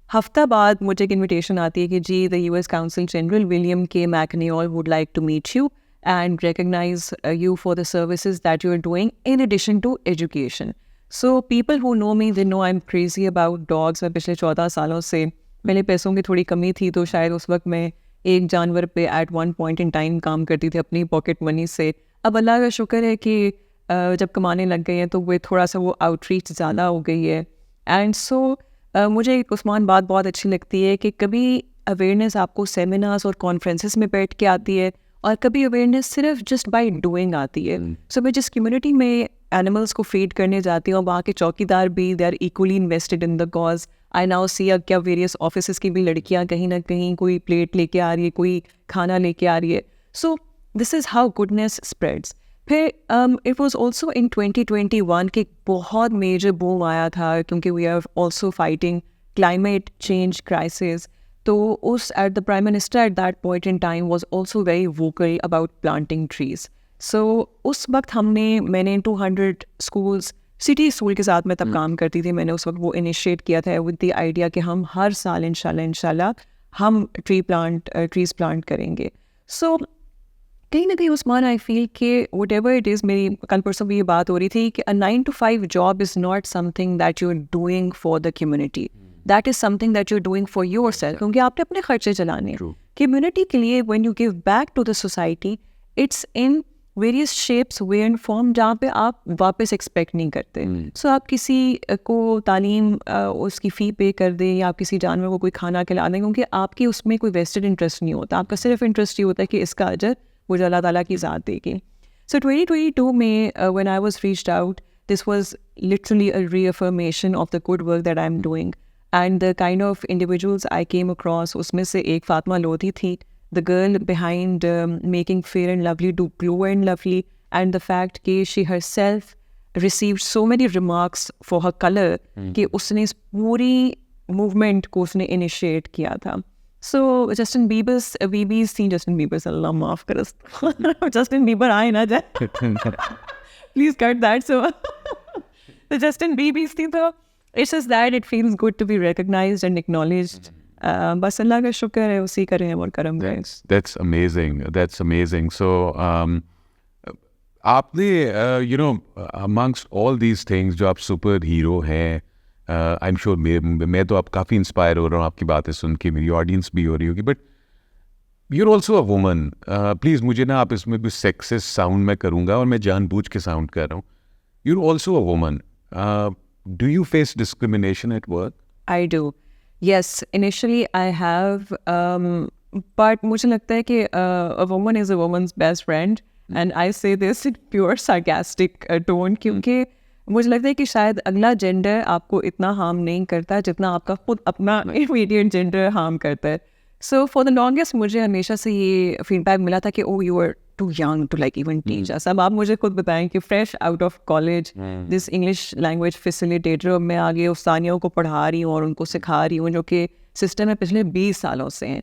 हफ्ता बाद मुझे एक इनविटेशन आती है कि जी the US consul general William K McNeil would like to meet you and recognize you for the services that you are doing in addition to education. So people who know me, they know I'm crazy about dogs. मैं पिछले 14 सालों से, पहले पैसों की थोड़ी कमी थी तो शायद उस वक्त मैं एक जानवर पे at one point in time काम करती थी अपनी पॉकेट मनी से. अब अल्लाह का शुक्र है कि जब कमाने लग गए हैं तो वो थोड़ा सा वो आउटरीच ज़्यादा हो गई है. एंड सो मुझे एक उस्मान बात बहुत अच्छी लगती है कि कभी अवेयरनेस आपको सेमिनार्स और कॉन्फ्रेंसेस में बैठ के आती है और कभी अवेयरनेस सिर्फ जस्ट बाय डूइंग आती है. सो मैं जिस कम्युनिटी में एनिमल्स को फीड करने जाती हूँ वहाँ के चौकीदार भी they are equally invested in the cause. I now see क्या वेरियस ऑफिस की भी लड़कियाँ कहीं ना कहीं कोई प्लेट लेके आ रही है, कोई खाना लेके आ रही है. So this is how goodness spreads. फिर इट वॉज ऑल्सो इन 2021 कि बहुत मेजर बूम आया था क्योंकि we are also fighting climate change crisis. तो उस at the prime minister at that point in time was also very vocal about planting trees. So उस वक्त मैंने 200 स्कूल्स सिटी स्कूल के साथ मैं तब काम करती थी. मैंने उस वक्त वो इनिशिएट किया था विद द आइडिया कि हम हर साल इंशाल्लाह हम ट्रीज प्लांट करेंगे. सो कहीं ना कहीं उस्मान आई फील कि वट एवर इट इज़, मेरी कल परसों भी ये बात हो रही थी कि 9 to 5 job is not something that you are doing for the community. That is something that you are doing for yourself, क्योंकि आपने अपने खर्चे चलाने. कम्युनिटी के लिए when you give back to the society it's in various shapes way and form जहाँ पे आप वापस एक्सपेक्ट नहीं करते. सो आप किसी को तालीम उसकी फ़ी पे कर दें या आप किसी जानवर को कोई खाना खिला दें, क्योंकि आपकी उसमें कोई वेस्टेड इंटरेस्ट नहीं होता. आपका सिर्फ इंटरेस्ट ये होता है कि इसका अजर मुझे अल्लाह ताला की ज़ात देगी. सो 2022 में when I was reached out, this was literally a reaffirmation of the good work that I am doing and the kind of individuals I came across. उसमें से एक फातिमा लोधी थी, the girl behind making fair and lovely to glow and lovely, and the fact कि she herself received so many remarks for her colour कि उसने इस पूरी मूवमेंट को उसने इनिशिएट किया था. So Justin Bieber's BB's seen Justin Bieber's Allah maaf kar us. Justin Bieber आए ना जाए. Please cut that. So the Justin Bieber's thing तो it's just that it feels good to be recognized and acknowledged. बस अल्लाह का शुक्र है, उसी का रहम और करम है. That's amazing. That's amazing. So आपने amongst all these things जो आप सुपर हीरो हैं, आई एम श्योर मैं तो आप काफ़ी इंस्पायर हो रहा हूँ आपकी बातें सुन के, मेरी ऑडियंस भी हो रही होगी, but you are also a woman. Please मुझे ना आप इसमें कोई सेक्सिस्ट साउंड मैं करूँगा और मैं जानबूझ के साउंड कर रहा हूँ. You are also a woman. Do you face discrimination at work? I do. Yes, initially I have, but मुझे लगता है कि a woman is a woman's best friend, and I say this in pure sarcastic tone, क्योंकि मुझे लगता है कि शायद अगला जेंडर आपको इतना हार्म नहीं करता जितना आपका खुद अपना इमीडिएट जेंडर हार्म करता है. सो फॉर द लॉन्गेस्ट मुझे हमेशा से ये फीडबैक मिला था कि oh you are too young to like even teach us. अब आप मुझे खुद बताएं कि fresh out of college this English language facilitator, मैं आगे उस्तानियों को पढ़ा रही हूँ और उनको सिखा रही हूँ जो कि सिस्टम में पिछले 20 सालों से हैं.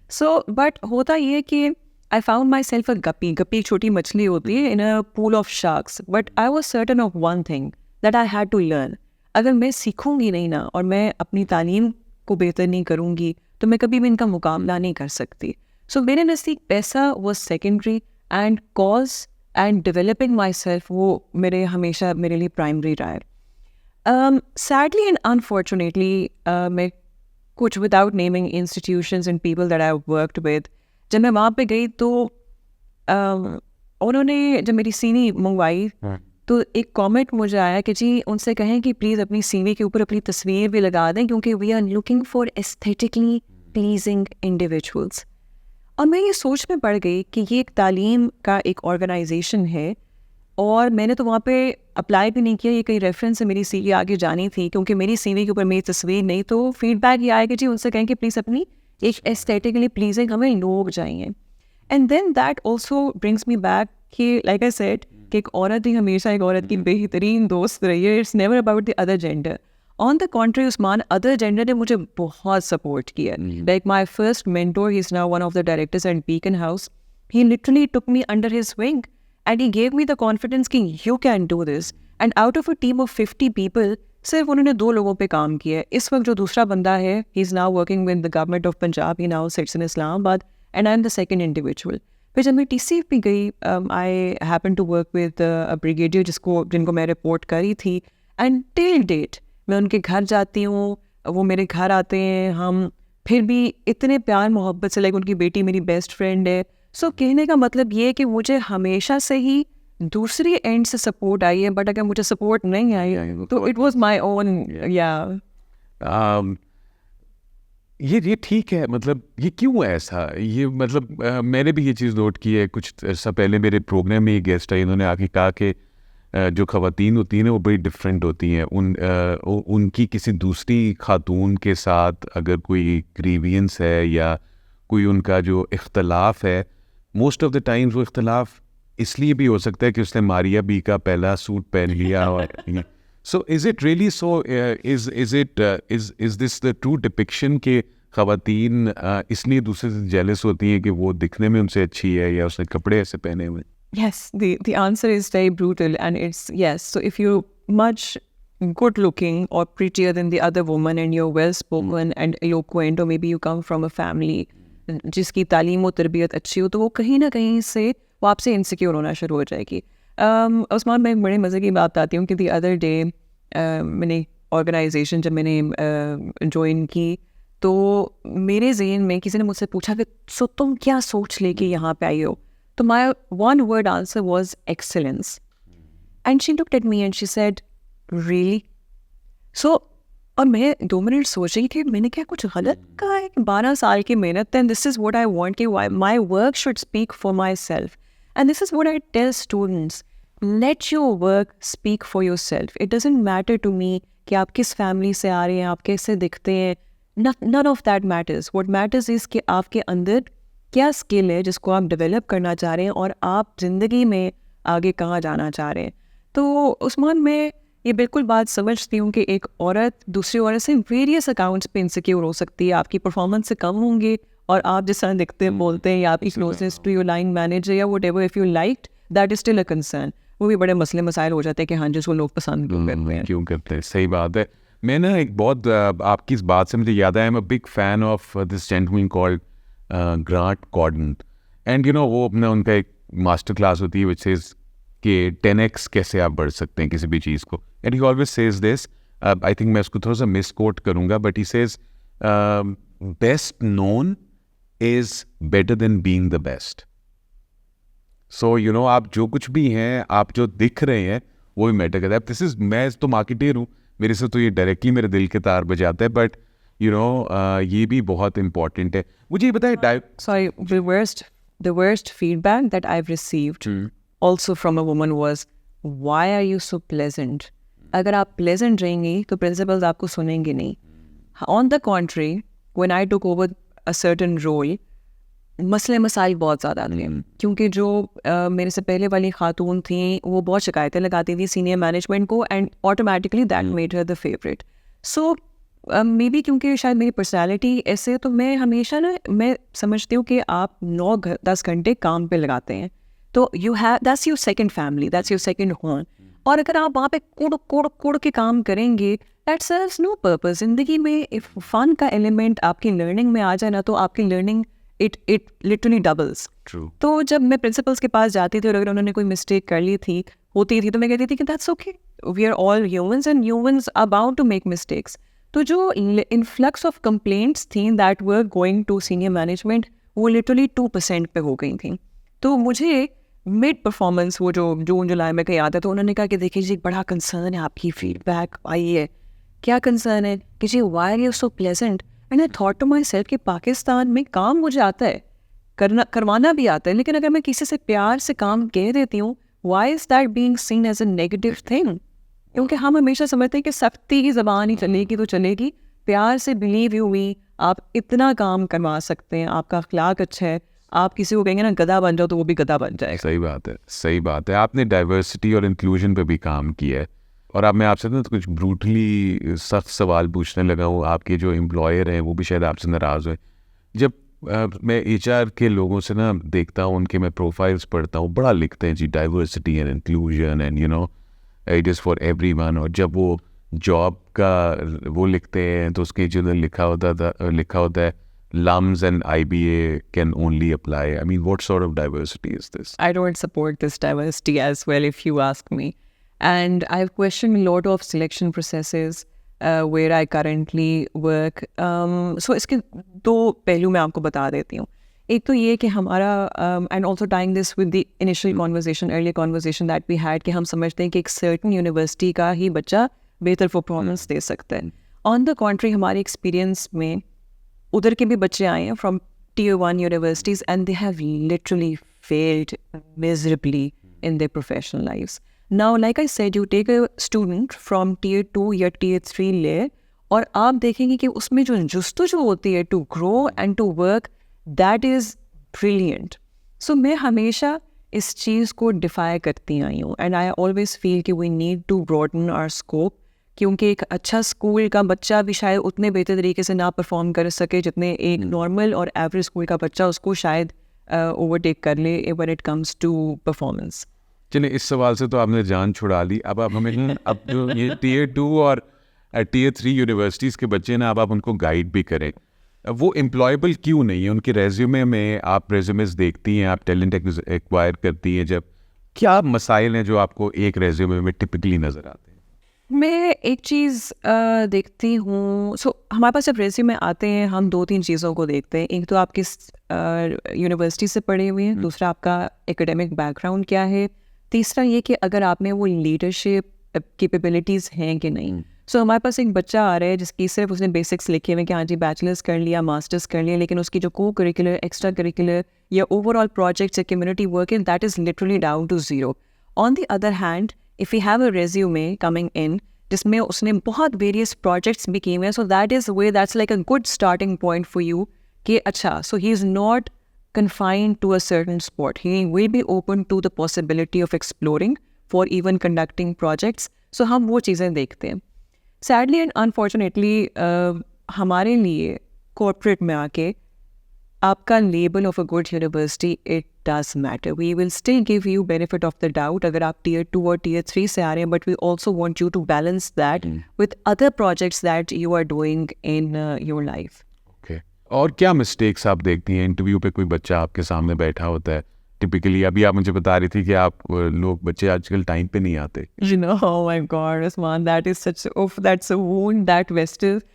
सो बट होता ये कि आई फाउंड माई सेल्फ अ गप्पी एक छोटी मछली होती है in a pool of sharks, but I was certain of one thing that I had to learn. अगर मैं सीखूंगी नहीं ना और मैं अपनी तालीम को बेहतर नहीं करूंगी तो मैं कभी भी इनका मुकाबला नहीं कर सकती. सो मेरे नज़दीक पैसा was secondary and cause and developing my self वो हमेशा मेरे लिए प्राइमरी रहा है. सैडली एंड अनफॉर्चुनेटली मैं कुछ without naming institutions and people that I worked with, जब मैं वहाँ पे गई तो उन्होंने जब मेरी सीवी मंगवाई तो एक कमेंट मुझे आया कि जी उनसे कहें कि प्लीज़ अपनी सीवी के ऊपर अपनी तस्वीर भी लगा दें क्योंकि we are looking for aesthetically pleasing individuals. और मैं ये सोच में पड़ गई कि ये एक तालीम का एक ऑर्गेनाइजेशन है और मैंने तो वहाँ पे अप्लाई भी नहीं किया. ये कई रेफरेंस से मेरी सीवी आगे जानी थी क्योंकि मेरी सीवी के ऊपर मेरी तस्वीर नहीं, तो फीडबैक ये आया कि जी उनसे कहें कि प्लीज़ अपनी एक एस्थेटिकली प्लीजिंग हमें लोग चाहिए. And then that also brings me back कि लाइक आई सेड कि एक औरत ही हमेशा एक औरत की बेहतरीन दोस्त रही है. It's never about the other gender. On the contrary Usman, other gender ने मुझे बहुत सपोर्ट किया. Like my first mentor, he is now one of the directors at Beaconhouse. He literally took me under his wing and he gave me the confidence कि you can do this. And out of a team of 50 people, सिर्फ उन्होंने 2 लोगों पे काम किया है. इस वक्त जो दूसरा बंदा है, he is now working with the government of Punjab, he now sits in Islamabad and I am the second individual. फिर जब मैं TCF पे गई, I happen to work with a brigadier जिनको मैं रिपोर्ट करी थी, एंड टिल डेट मैं उनके घर जाती हूँ, वो मेरे घर आते हैं, हम फिर भी इतने प्यार मोहब्बत से, लाइक उनकी बेटी मेरी बेस्ट फ्रेंड है. सो कहने का मतलब ये है कि मुझे हमेशा से ही दूसरी एंड से सपोर्ट आई है, बट अगर मुझे सपोर्ट नहीं आई तो इट वाज माय ओन. या ये ठीक है. मतलब ये क्यों है ऐसा? ये मतलब मैंने भी ये चीज़ नोट की है. कुछ अर्सा पहले मेरे प्रोग्राम में ये गेस्ट आई, उन्होंने आके कहा कि जो ख़वातीन होती हैं ना वो बड़ी डिफरेंट होती हैं. उनकी किसी दूसरी खातून के साथ अगर कोई ग्रीवियंस है या कोई उनका जो इख्तलाफ है, मोस्ट ऑफ द टाइम्स वो इख्तलाफ इसलिए भी हो सकता है कि उसने मारिया बी का पहला सूट पहन लिया. और so is it really so, is this the true depiction के ख़वातीन इसलिए दूसरे से जेलस होती हैं कि वो दिखने में उनसे अच्छी है या उसने कपड़े ऐसे पहने हुए? yes, the answer is very brutal, and it's yes. So if you're much good looking or prettier than the other woman and you're well spoken and eloquent, or maybe you come from a family जिसकी तालीम और तरबियत अच्छी हो, तो वो कहीं ना कहीं से वो आपसे इनसिक्योर होना शुरू हो जाएगी. उस्मान, मैं एक बड़े मज़े की बात आती हूँ कि दी अदर डे मैंने ऑर्गेनाइजेशन जब मैंने ज्वाइन की, तो मेरे ज़हन में किसी ने मुझसे पूछा कि सो तुम क्या सोच लेके यहाँ पे आई हो? तो my one word answer was excellence. And she looked at me and she said, really? So, और मैं 2 मिनट सोच रही थी, मैंने क्या कुछ गलत कहा है? 12 साल की मेहनत, and this is what I want, कि my work should speak for myself. And this is what I tell students. Let your work speak for yourself. It doesn't matter to me कि आप किस फैमिली से आ रहे हैं, आप कैसे दिखते हैं. None of that matters. What matters is कि आपके अंदर क्या स्किल है जिसको आप डेवलप करना चाह रहे हैं और आप ज़िंदगी में आगे कहाँ जाना चाह रहे हैं. तो उस्मान, मैं ये बिल्कुल बात समझती हूँ कि एक औरत दूसरी औरत से वेरियस अकाउंट्स पे इनसिक्योर हो सकती है. आपकी परफॉर्मेंस से कम होंगे और आप जिस तरह दिखते हैं, बोलते हैं, या आपकी closeness to your line manager या whatever, if you liked, that is still a concern. वो भी बड़े मसले मसाइल हो जाते हैं कि हाँ, जिसको लोग पसंद क्यों करते हैं. सही बात है. मैं ना एक बहुत आपकी इस बात से मुझे याद आया, I am a big fan of this gentleman called Grant Cardone. And you know, वो अपना उनका एक मास्टर क्लास होती है विच इज़ कि 10x कैसे आप बढ़ सकते हैं किसी भी चीज़ को. And he always says this, I think मैं उसको थोड़ा सा मिस कोट करूँगा, but he says best known is better than being the best. So you know, आप जो कुछ भी हैं, आप जो दिख रहे हैं, वो भी मैटर करता है. दिस इज़, मैं तो मार्केटर हूँ, मेरे से तो ये डायरेक्टली मेरे दिल के तार बजाता है, बट यू नो ये भी बहुत इम्पॉर्टेंट है. मुझे ये बताए, sorry, the worst feedback that I've received also from a woman was, why are you so pleasant? अगर आप pleasant रहेंगी तो principals आपको सुनेंगे नहीं. On the contrary, when I took over a certain role, मसले मसाइल बहुत ज़्यादा थे, क्योंकि जो मेरे से पहले वाली खातून थी वो बहुत शिकायतें लगाती थी सीनियर मैनेजमेंट को, and automatically that made her the favourite. So may be क्योंकि शायद मेरी पर्सनैलिटी ऐसे, तो मैं हमेशा ना, मैं समझती हूँ कि आप 9-10 घंटे काम पे लगाते हैं, तो you have, that's your second family, that's your second home. और अगर आप वहाँ पे कुड़ के काम करेंगे, दैट सर्व्स नो पर्पस. ज़िंदगी में इफ फन का एलिमेंट आपकी लर्निंग में आ जाए ना, तो आपकी लर्निंग इट लिटरली डबल्स. तो जब मैं प्रिंसिपल्स के पास जाती थी और अगर उन्होंने कोई मिस्टेक कर ली थी, होती थी, तो मैं कहती थी कि that's okay, we are all humans and humans are bound to make mistakes. तो जो इन्फ्लक्स ऑफ कंप्लेंट्स थी that were going to senior management, वो लिटरली 2% पे हो गई थी. तो मुझे मिड परफॉर्मेंस, वो जो जून जुलाई में कहीं आता, तो उन्होंने कहा कि देखिए जी, बड़ा कंसर्न है, आपकी फीडबैक आई है. क्या कंसर्न है? कि जी, why are you so pleasant? And I thought to myself कि पाकिस्तान में काम मुझे आता है, करवाना भी आता है, लेकिन अगर मैं किसी से प्यार से काम कह देती हूँ, why is that being seen as a negative thing? क्योंकि हम हमेशा समझते हैं कि सख्ती की ज़बान ही चलेगी तो चलेगी. प्यार से बिलीव यू मी, आप इतना काम करवा सकते हैं, आपका अखलाक अच्छा है. आप किसी को कहेंगे ना गधा बन जाओ, तो वो भी गधा बन जाएगा. सही बात है, सही बात है. आपने डाइवर्सिटी और इंक्लूजन पे भी काम किया है. और अब मैं आपसे ना तो कुछ ब्रूटली सख्त सवाल पूछने लगा हूँ. आपके जो एम्प्लॉयर हैं वो भी शायद आपसे नाराज़ हुए. जब मैं HR के लोगों से ना देखता हूँ, उनके मैं प्रोफाइल्स पढ़ता हूँ, बड़ा लिखते हैं जी diversity and inclusion and you know it is for everyone. और जब वो जॉब का वो लिखते हैं तो उसके जो लिखा होता है LUMS and IBA can only apply. I mean, what sort of diversity is this? I don't support this diversity as well, if you ask me. And I've questioned a lot of selection processes where I currently work. So इसके दो पहलू मैं आपको बता देती हूँ. एक तो ये कि हमारा and also tying this with the initial conversation, earlier conversation that we had, कि हम समझते हैं कि एक certain university का ही बच्चा बेहतर परफॉर्मेंस दे सकता है. On the contrary, हमारे एक्सपीरियंस में उधर के भी बच्चे आए हैं from tier 1 universities and they have literally failed miserably in their professional lives. Now, like I said, you take a student from tier 2 या tier 3 layer और आप देखेंगे कि उसमें जो जुस्तजू होती है to grow and to work, that is brilliant. So मैं हमेशा इस चीज़ को डिफाई करती आई हूँ and I always feel कि we need to broaden our scope, क्योंकि एक अच्छा स्कूल का बच्चा भी शायद उतने बेहतर तरीके से ना परफॉर्म कर सके जितने एक नॉर्मल और एवरेज स्कूल का बच्चा उसको शायद ओवरटेक कर ले when it comes to performance. चलिए, इस सवाल से तो आपने जान छुड़ा ली. अब आप हमें अब जो ये tier 2 और tier 3 यूनिवर्सिटीज़ के बच्चे ना, अब आप उनको गाइड भी करें. वो एम्प्लॉयबल क्यों नहीं है? उनके रेज्यूमे में आप रेज्यूमेस देखती हैं, आप टैलेंट एक्वायर करती हैं, जब क्या मसाइल हैं जो आपको एक रेज्यूमे में टिपिकली नज़र आते हैं? मैं एक चीज़ देखती हूँ. सो हमारे पास जब रेज्यूमे आते हैं हम 2-3 चीज़ों को देखते हैं. एक तो आप किस यूनिवर्सिटी से पढ़े हुए हैं, दूसरा आपका एकेडमिक बैकग्राउंड क्या है, तीसरा ये कि अगर आप में वो लीडरशिप कैपेबिलिटीज़ हैं कि नहीं. सो हमारे पास एक बच्चा आ रहा है जिसकी सिर्फ उसने बेसिक्स लिखे हुए कि हाँ जी बैचलर्स कर लिया, मास्टर्स कर लिया, लेकिन उसकी जो को करिकुलर, एक्स्ट्रा करिकुलर या ओवरऑल प्रोजेक्ट्स या community work in, that is literally down to zero. On the other hand, if you have a resume coming in जिसमें उसने बहुत various projects भी किए हुए हैं, so that is where that's like a good starting point for you कि अच्छा, so he is not confined to a certain spot. He will be open to the possibility of exploring for even conducting projects. So हम वो चीज़ें देखते हैं. Sadly and unfortunately हमारे लिए corporate में आके आपका label of a good university it does matter. We will still give you benefit of the doubt अगर आप tier 2 और tier 3 से आ रहे हैं, but we also want you to balance that with other projects that you are doing in your life. Okay, और क्या मिस्टेक्स आप देखती हैं इंटरव्यू पे? कोई बच्चा आपके सामने बैठा होता है टिपिकली, अभी आप मुझे बता रही थी कि आप लोग बच्चे आजकल टाइम पे नहीं आते. You know, oh my God, Usman, that is such that's a wound that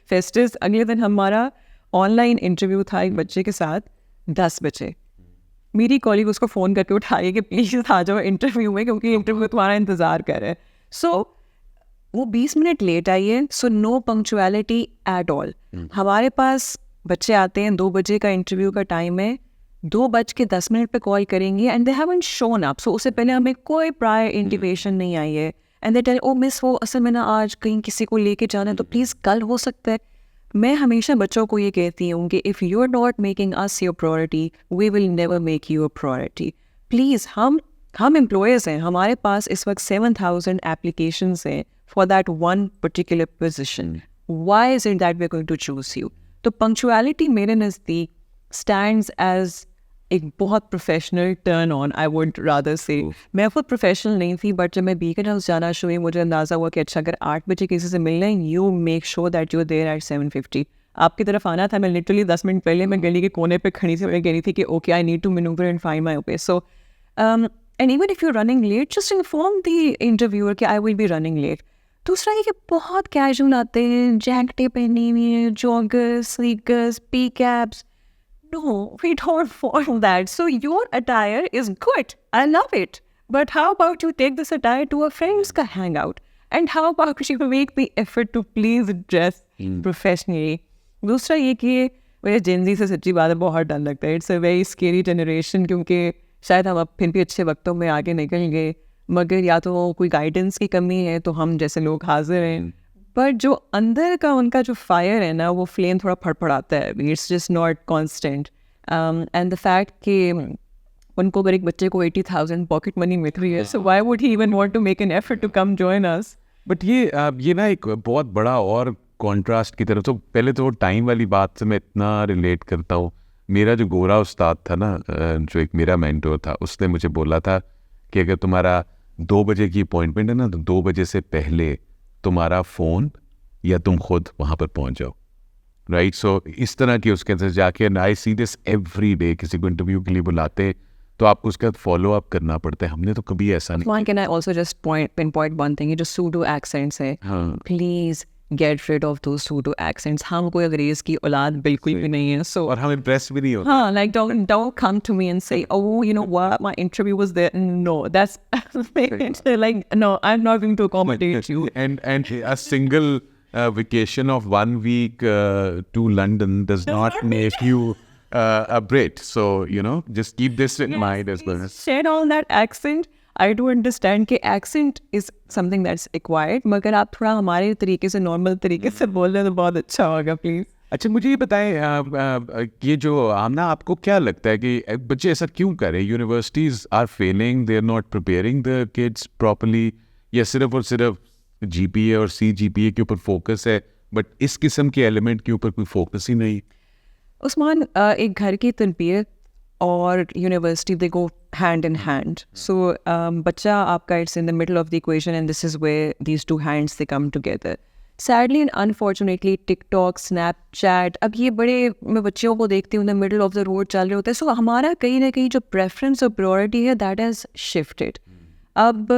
festers. अगले दिन हमारा ऑनलाइन इंटरव्यू था एक बच्चे के साथ 10 बजे. मेरी कॉलीग उसको फ़ोन करके उठाई कि प्लीज़ आ जाओ इंटरव्यू में, क्योंकि इंटरव्यू तुम्हारा इंतज़ार कर रहा है. सो वो 20 मिनट लेट आई है. So no punctuality at all. हमारे पास बच्चे आते हैं, 2 बजे का इंटरव्यू का टाइम है, 2:10 पे कॉल करेंगे and they haven't shown up. So उससे पहले हमें कोई प्रायर इंटिमेशन नहीं आई है and they tell, oh miss वो असल में ना आज कहीं किसी को लेके जाना है तो प्लीज़ कल हो सकता है. मैं हमेशा बच्चों को ये कहती हूँ कि if you are not making us your priority, we will never make you a priority. Please, हम एम्प्लॉयर्स हैं, हमारे पास इस वक्त 7,000 एप्लीकेशंस हैं for that one particular position. Why is it that we are going to choose you? तो पंक्चुअलिटी मेरे नज़दीक स्टैंड्स एज एक बहुत professional turn on, I would rather say. मैं खुद प्रोफेशनल नहीं थी, बट जब मैं बीकन हाउस जाना शुरू हुई मुझे अंदाज़ा हुआ कि अच्छा अगर 8 बजे किसी से मिलना है, you make sure that you are there at 7:50. आपकी तरफ आना था. मैं लिटरली 10 मिनट पहले मैं गली के कोने पे खड़ी थी, मैं कह रही थी कि okay I need to manoeuvre and find my way. So and even if you running late, just inform the interviewer कि I will be running late. दूसरा ये कि बहुत कैजुअल आते हैं, जैकेटें पहनी हुई हैं, joggers, sneakers, P caps. No, we don't follow that. So your attire is good. I love it. But how about you take this attire to a friend's ka hangout? And how about you make the effort to please dress professionally? दूसरा ये कि मुझे जेनजी से सच्ची बात है बहुत डर लगता है. It's a very scary generation, क्योंकि शायद हम अब फिर भी अच्छे वक्तों में आगे निकल गए, मगर या तो कोई गाइडेंस की कमी है तो हम जैसे लोग हाजिर हैं, पर जो अंदर का उनका जो फायर है ना, वो फ्लेम थोड़ा फड़फड़ाता है. It's just not constant. And the fact कि उनको अगर एक बच्चे को 80,000 पॉकेट मनी मिल रही है, so why would he even want to make an effort to come join us? But ये ना एक बहुत बड़ा और कॉन्ट्रास्ट की तरफ. तो पहले तो टाइम वाली बात से मैं इतना रिलेट करता हूँ. मेरा जो गोरा उस्ताद था ना, जो एक मेरा मेंटोर था, उसने मुझे बोला था कि अगर तुम्हारा 2 बजे की अपॉइंटमेंट है ना, तो 2 बजे से पहले तुम्हारा फ़ोन या तुम खुद वहाँ पर पहुँच जाओ, राइट? सो इस तरह की उसके अंदर जाके, and I see this every day, किसी को इंटरव्यू के लिए बुलाते तो आपको उसके बाद फॉलो अप करना पड़ता है। हमने तो कभी ऐसा नहीं। Can I also just pinpoint one thing? ये जो pseudo accents है, हाँ, please get rid of those pseudo accents. हम कोई अंग्रेज की औलाद बिल्कुल भी नहीं है. So और हम इम्प्रेस भी नहीं होते। हाँ, like don't come to me and say, oh, you know what, my interview was there. No, that's like, no, I'm not going to accommodate you. And a single vacation of 1 week to London does not make you a Brit. So, you know, just keep this in mind as well. Shed all that accent. I do understand कि accent is something that's acquired, मगर आप थोड़ा हमारे तरीके से, normal तरीके से बोल रहे तो बहुत अच्छा होगा, please. अच्छा, मुझे ये बताएं, ये जो आमना, आपको क्या लगता है कि बच्चे ऐसा क्यों करें? Universities are failing, they are not preparing the kids properly, या सिर्फ और सिर्फ जीपीए और सीजीपीए के ऊपर फोकस है, बट इस किस्म के एलिमेंट के ऊपर कोई फोकस ही नहीं? उस्मान, एक घर की तरबियत और university they go hand in hand. So बच्चा आपका, it's in the middle of the equation, and this is where these two hands they come together. Sadly and unfortunately, TikTok, Snapchat, अब ये बड़े, मैं बच्चों को देखती हूँ in the middle of the road चल रहे होते हैं. So हमारा कहीं ना कहीं जो preference और priority है, that has shifted. अब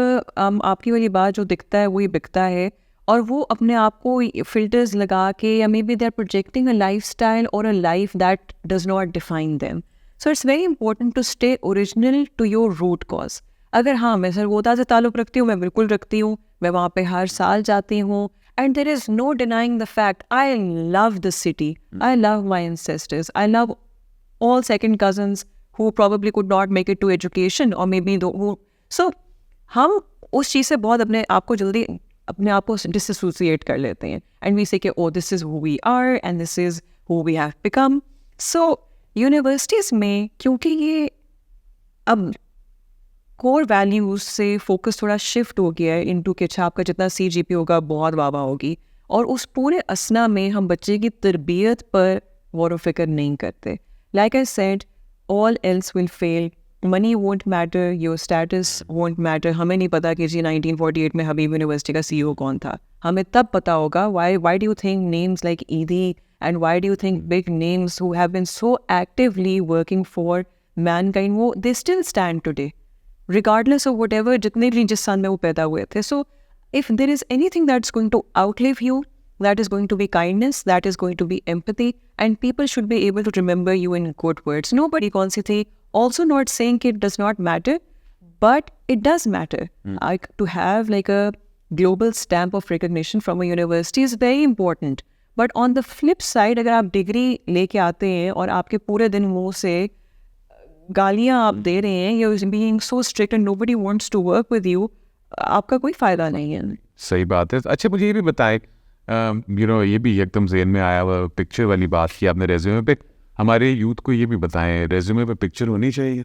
आपकी वाली बात जो दिखता है वही बिकता है, और वो अपने आप को फिल्टर्स लगा के, या maybe they are projecting a lifestyle और a life that does not define them. So it's very important to stay original to your root cause. अगर हाँ, मैं सरगोदा से ताल्लुक़ रखती हूँ, मैं बिल्कुल रखती हूँ, मैं वहाँ पे हर साल जाती हूँ, and there is no denying the fact I love the city, I love my ancestors, I love all second cousins who probably could not make it to education, or maybe so हम उस चीज़ से बहुत अपने आप को जल्दी अपने आप को डिसोसिएट कर लेते हैं, एंड वी से कि oh this is who we are and this is who we have become. So universities में क्योंकि ये अब कोर वैल्यूज से फोकस थोड़ा शिफ्ट हो गया है इनटू कि अच्छा आपका जितना CGP होगा बहुत वाह होगी, और उस पूरे असना में हम बच्चे की तरबियत पर गौर व फिक्र नहीं करते. Like I said, all else will fail. Money won't matter, your status won't matter. हमें नहीं पता कि जी 1948 में हबीब यूनिवर्सिटी का CEO कौन था. हमें तब पता होगा why do you think names like Edhi, and why do you think big names who have been so actively working for mankind, वो they still stand today, regardless of whatever, जितने भी जिस साल में वो पैदा हुए थे. So if there is anything that's going to outlive you, that is going to be kindness, that is going to be empathy, and people should be able to remember you in good words. Nobody कौन सी थी, also not saying it does not matter, but it does matter. Like to have like a global stamp of recognition from a university is very important. But on the flip side, अगर आप डिग्री लेके आते हैं और आपके पूरे दिन मुंह से गालियाँ आप दे रहे हैं, you're being so strict and nobody wants to work with you, आपका कोई फ़ायदा नहीं है. सही बात है. अच्छा, मुझे ये भी बताएं, ये भी एकदम ज़हन में आया हुआ, पिक्चर वाली बात की आपने रेज्यूमे पे. हमारे यूथ को ये भी बताएं, रेज्यूमे पे पिक्चर होनी चाहिए?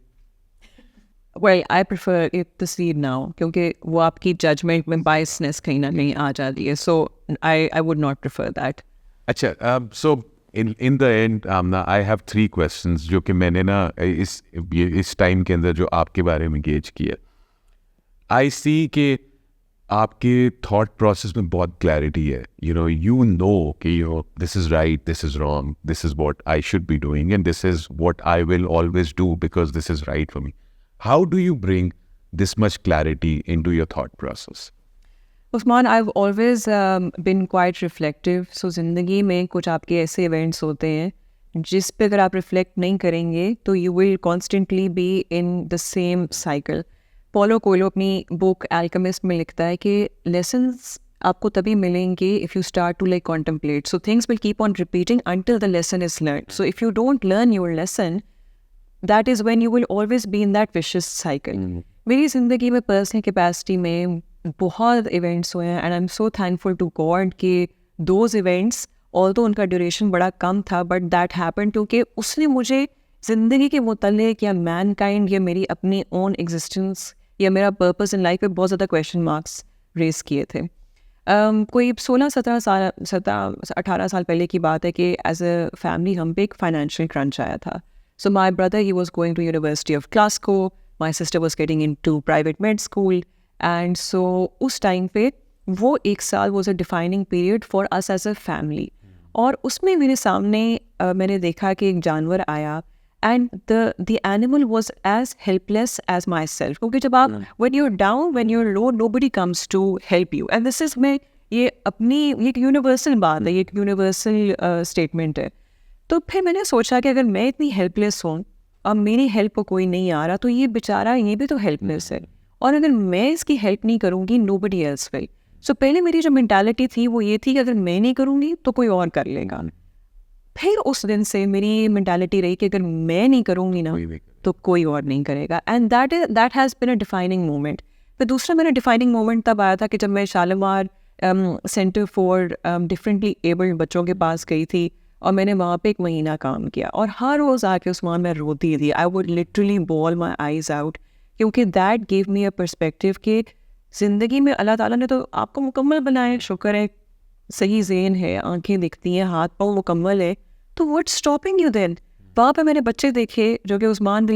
Well, I prefer it to see it now, क्योंकि वो आपकी जजमेंट में बायसनेस कहीं ना कहीं आ जाती है. So I would not prefer that. अच्छा, so in the end, I have 3 questions जो कि मैंने ना इस टाइम के अंदर जो आपके बारे में गेज किया. I see कि आपके थॉट प्रोसेस में बहुत क्लैरिटी है. you know कि this is right, this is wrong, this is what I should be doing, and this is what I will always do because this is right for me. How do you bring this much clarity into your thought process? Usman, I've always been quite reflective. So ज़िंदगी में कुछ आपके ऐसे इवेंट्स होते हैं जिस पे अगर आप रिफ्लेक्ट नहीं करेंगे तो you will constantly be in the same cycle. Paulo Coelho अपनी बुक अल्केमिस्ट में लिखता है कि लेसन्स आपको तभी मिलेंगे if you start to like contemplate. So things will keep on repeating until the lesson is learned. So if you don't learn your lesson, that is when you will always be in that vicious cycle. मेरी ज़िंदगी में पर्सनल कैपेसिटी में बहुत इवेंट्स हुए हैं, and I am so thankful to God कि दोज इवेंट्स, ऑल्दो उनका ड्यूरेशन बड़ा कम था, बट दैट हैपन क्योंकि उसने मुझे ज़िंदगी के मुतल्लिक़ या मैनकाइंड या मेरी अपनी ओन एग्जिस्टेंस या मेरा पर्पस इन लाइफ पे बहुत ज़्यादा क्वेश्चन मार्क्स रेस किए थे. कोई 16-17 साल 18 साल पहले की बात है कि एज अ फैमिली हम पे एक फाइनेंशियल क्रंच आया था. So my brother he was going to university of Glasgow, my sister was getting into private med school, and so उस टाइम पे वो 1 साल was a defining period for us as a family. और उसमें मेरे सामने मैंने देखा कि एक जानवर आया and the animal was as helpless as myself, क्योंकि जब आप when you are down, when you are low, nobody comes to help you. And this is मैं ये अपनी ये एक यूनिवर्सल बात है, ये एक यूनिवर्सल स्टेटमेंट है। तो फिर मैंने सोचा कि अगर मैं इतनी हेल्पलेस हूँ और मेरी हेल्प को कोई नहीं आ रहा, तो ये बेचारा ये भी तो हेल्पलेस है, और अगर मैं इसकी हेल्प नहीं करूँगी नोबडी एल्स विल। सो पहले मेरी जो मेंटालिटी थी वो ये थी कि अगर मैं नहीं करूँगी तो कोई और कर लेगा। फिर उस दिन से मेरी मेंटालिटी रही कि अगर मैं नहीं करूँगी ना तो कोई और नहीं करेगा। And that has been a defining moment. फिर दूसरा मेरा डिफाइनिंग मोमेंट तब आया था कि जब मैं Shalimar centre for differently abled बच्चों के पास गई थी, और मैंने वहाँ पे 1 महीना काम किया, और हर रोज़ आके उस्मान मैं रोती थी। I would literally bawl my eyes out, क्योंकि that give me a perspective कि ज़िंदगी में अल्लाह ताला ने तो आपको मुकम्मल बनाया, शुक्र है, सही ज़ेन है, आंखें दिखती हैं, हाथ पाँव मुकम्मल है, तो व्हाट्स स्टॉपिंग यू देन। वहाँ पे मैंने बच्चे देखे जो कि उस्मान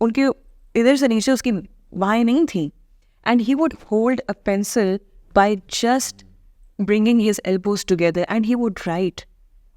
उनके इधर से नीचे उसकी बाहें नहीं थी, and he would hold a pencil by just bringing his elbows together and he would write.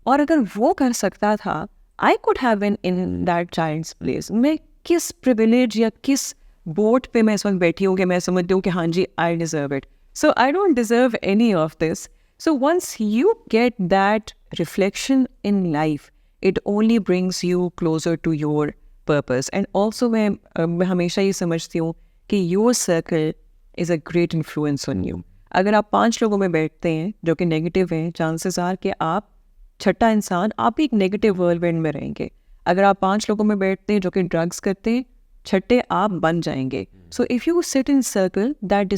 और अगर वो कर सकता था, I could have been in that child's place. मैं किस प्रिविलेज या किस बोट पे मैं इस वक्त बैठी हूँ कि मैं समझती हूँ कि हाँ जी I deserve it. So I don't deserve any of this. So once you get that reflection in life, it only brings you closer to your purpose. And also मैं हमेशा ये समझती हूँ कि your circle is a great influence on you. अगर आप 5 लोगों में बैठते हैं जो कि नेगेटिव हैं, चांसेस आर कि आप छठा इंसान आप एक नेगेटिव वर्ल्ड में रहेंगे। अगर आप 5 लोगों में बैठते हैं जो कि ड्रग्स करते हैं, छठे आप बन जाएंगे। सो if you sit in circle that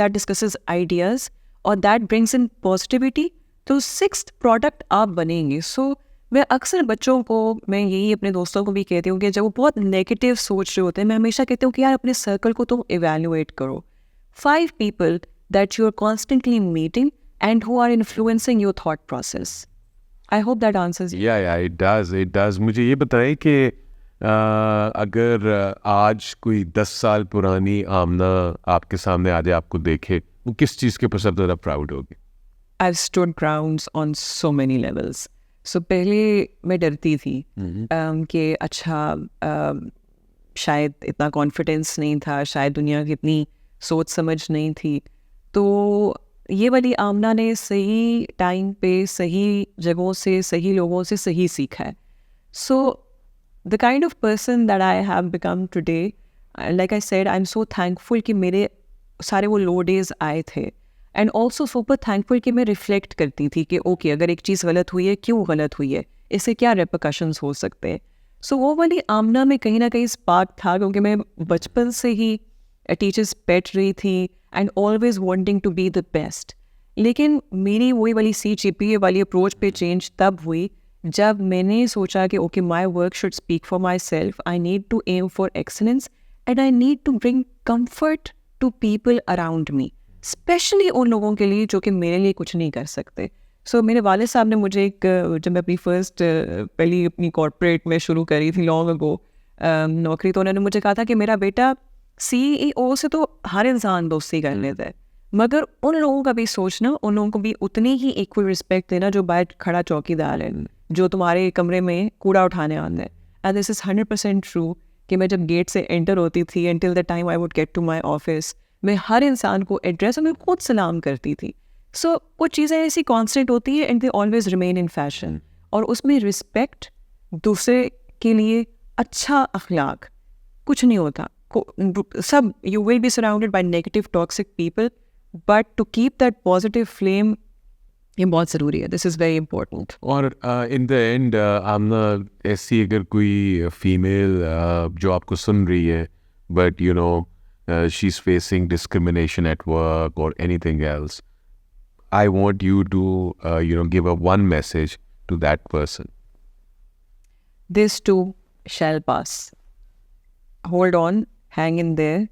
discusses ideas और दैट ब्रिंग्स इन पॉजिटिविटी, तो 6th प्रोडक्ट आप बनेंगे। सो मैं अक्सर बच्चों को, मैं यही अपने दोस्तों को भी कहती हूँ कि जब वो बहुत नेगेटिव सोच रहे होते हैं, मैं हमेशा कहती हूँ कि यार अपने सर्कल को तुम इवेल्युएट करो। 5 people that you are constantly meeting and who are influencing your thought process. I hope that answers you. Yeah, it does. मुझे ये बताइए कि अगर आज कोई 10 साल पुरानी आमना आपके सामने आ जाए, आपको देखे, वो किस चीज़ के ऊपर सबसे ज़्यादा प्राउड होगी? I've stood grounds on so many levels. So पहले मैं डरती थी कि अच्छा शायद इतना कॉन्फिडेंस नहीं था, शायद दुनिया की इतनी सोच समझ नहीं थी। तो ये वाली आमना ने सही टाइम पे, सही जगहों से, सही लोगों से सही सीखा है। So the kind of person that I have become today, like I said, I am so thankful कि मेरे सारे वो लो डेज आए थे, एंड ऑल्सो सुपर थैंकफुल कि मैं रिफ्लेक्ट करती थी कि ओके अगर एक चीज़ गलत हुई है, क्यों गलत हुई है, इससे क्या रेपरकशंस हो सकते हैं। सो वो वाली आमना में कहीं ना कहीं स्पार्क था, क्योंकि मैं बचपन से ही टीचर्स पेट रही थी and always wanting to be the best. लेकिन मेरी वही वाली CGPA वाली अप्रोच पे चेंज तब हुई जब मैंने सोचा कि okay my work should speak for myself, I need to aim for excellence and I need to bring comfort to people around me, specially उन लोगों के लिए जो कि मेरे लिए कुछ नहीं कर सकते। सो मेरे वाले साहब ने मुझे जब मैं अपनी पहली अपनी कॉर्पोरेट में शुरू करी थी लॉन्ग अगो नौकरी, तो उन्होंने मुझे कहा था कि मेरा बेटा CEO से तो हर इंसान दोस्ती कर लेता है, मगर उन लोगों का भी सोचना, उन लोगों को भी उतनी ही इक्वल रिस्पेक्ट देना जो बाहर खड़ा चौकीदार है, जो तुम्हारे कमरे में कूड़ा उठाने आता है। एंड दिस इज़ 100% ट्रू कि मैं जब गेट से एंटर होती थी until the time I would get to my office, मैं हर इंसान को एड्रेस और मैं खुद सलाम करती थी। सो कुछ चीज़ें ऐसी कॉन्स्टेंट होती है and they always remain in fashion, और उसमें रिस्पेक्ट, दूसरे के लिए अच्छा अखलाक, कुछ नहीं होता। सब you will be surrounded by negative toxic people, but to keep that positive flame ये बहुत ज़रूरी है। This is very important. और इन द एंड आमना, ऐसी अगर कोई फीमेल जो आपको सुन रही है, but you know she is facing discrimination at work और anything else, I want you to give a one message to that person. This too shall pass. Hold on, hang in there.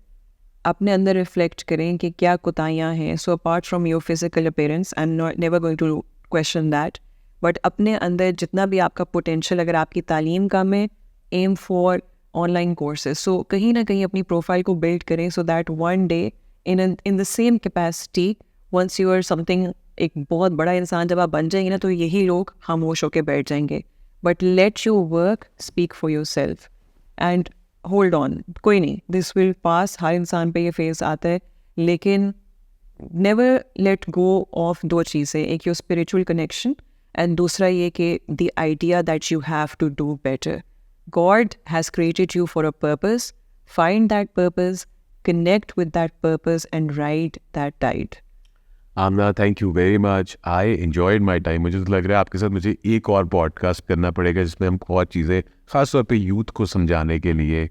अपने अंदर रिफ्लेक्ट करें कि क्या कोताहियाँ हैं. So apart from your physical appearance, I am not never going to question that, but अपने अंदर जितना भी आपका पोटेंशियल, अगर आपकी तालीम कम है, aim for online courses. So कहीं ना कहीं अपनी प्रोफाइल को बिल्ड करें, so that one day in the same capacity once you are something, एक बहुत बड़ा इंसान जब आप बन जाएंगे ना, तो यही लोग खामोश होकर बैठ जाएंगे. But let your work speak for your self and hold on. कोई नहीं, दिस विल पास. हर इंसान पे ये फेज आता है, लेकिन नेवर लेट गो ऑफ 2 चीज़ें. एक योर स्पिरिचुअल कनेक्शन एंड दूसरा ये कि the idea that you have to do better. God has created you for a purpose. Find that purpose, connect with that purpose and ride that tide. Aamna, thank you very much. I enjoyed my time. मुझे तो लग रहा है आपके साथ मुझे एक और पॉडकास्ट करना पड़ेगा जिसमें हम बहुत चीज़ें ख़ासतौर पे यूथ को समझाने के लिए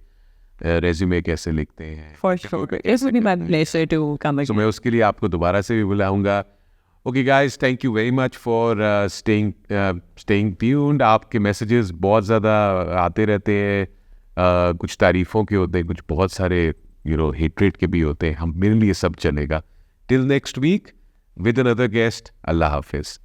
रेज्यूमे कैसे लिखते हैं. For sure. It would be my pleasure to come So again. मैं उसके लिए आपको दोबारा से भी बुलाऊंगा. Okay guys, thank you very much for staying tuned. आपके मैसेजेस बहुत ज़्यादा आते रहते हैं. कुछ तारीफ़ों के होते हैं, कुछ बहुत सारे हेट्रेट के भी होते हैं. हम मेरे लिए सब चलेगा. Till next week with another guest. Allah Hafiz.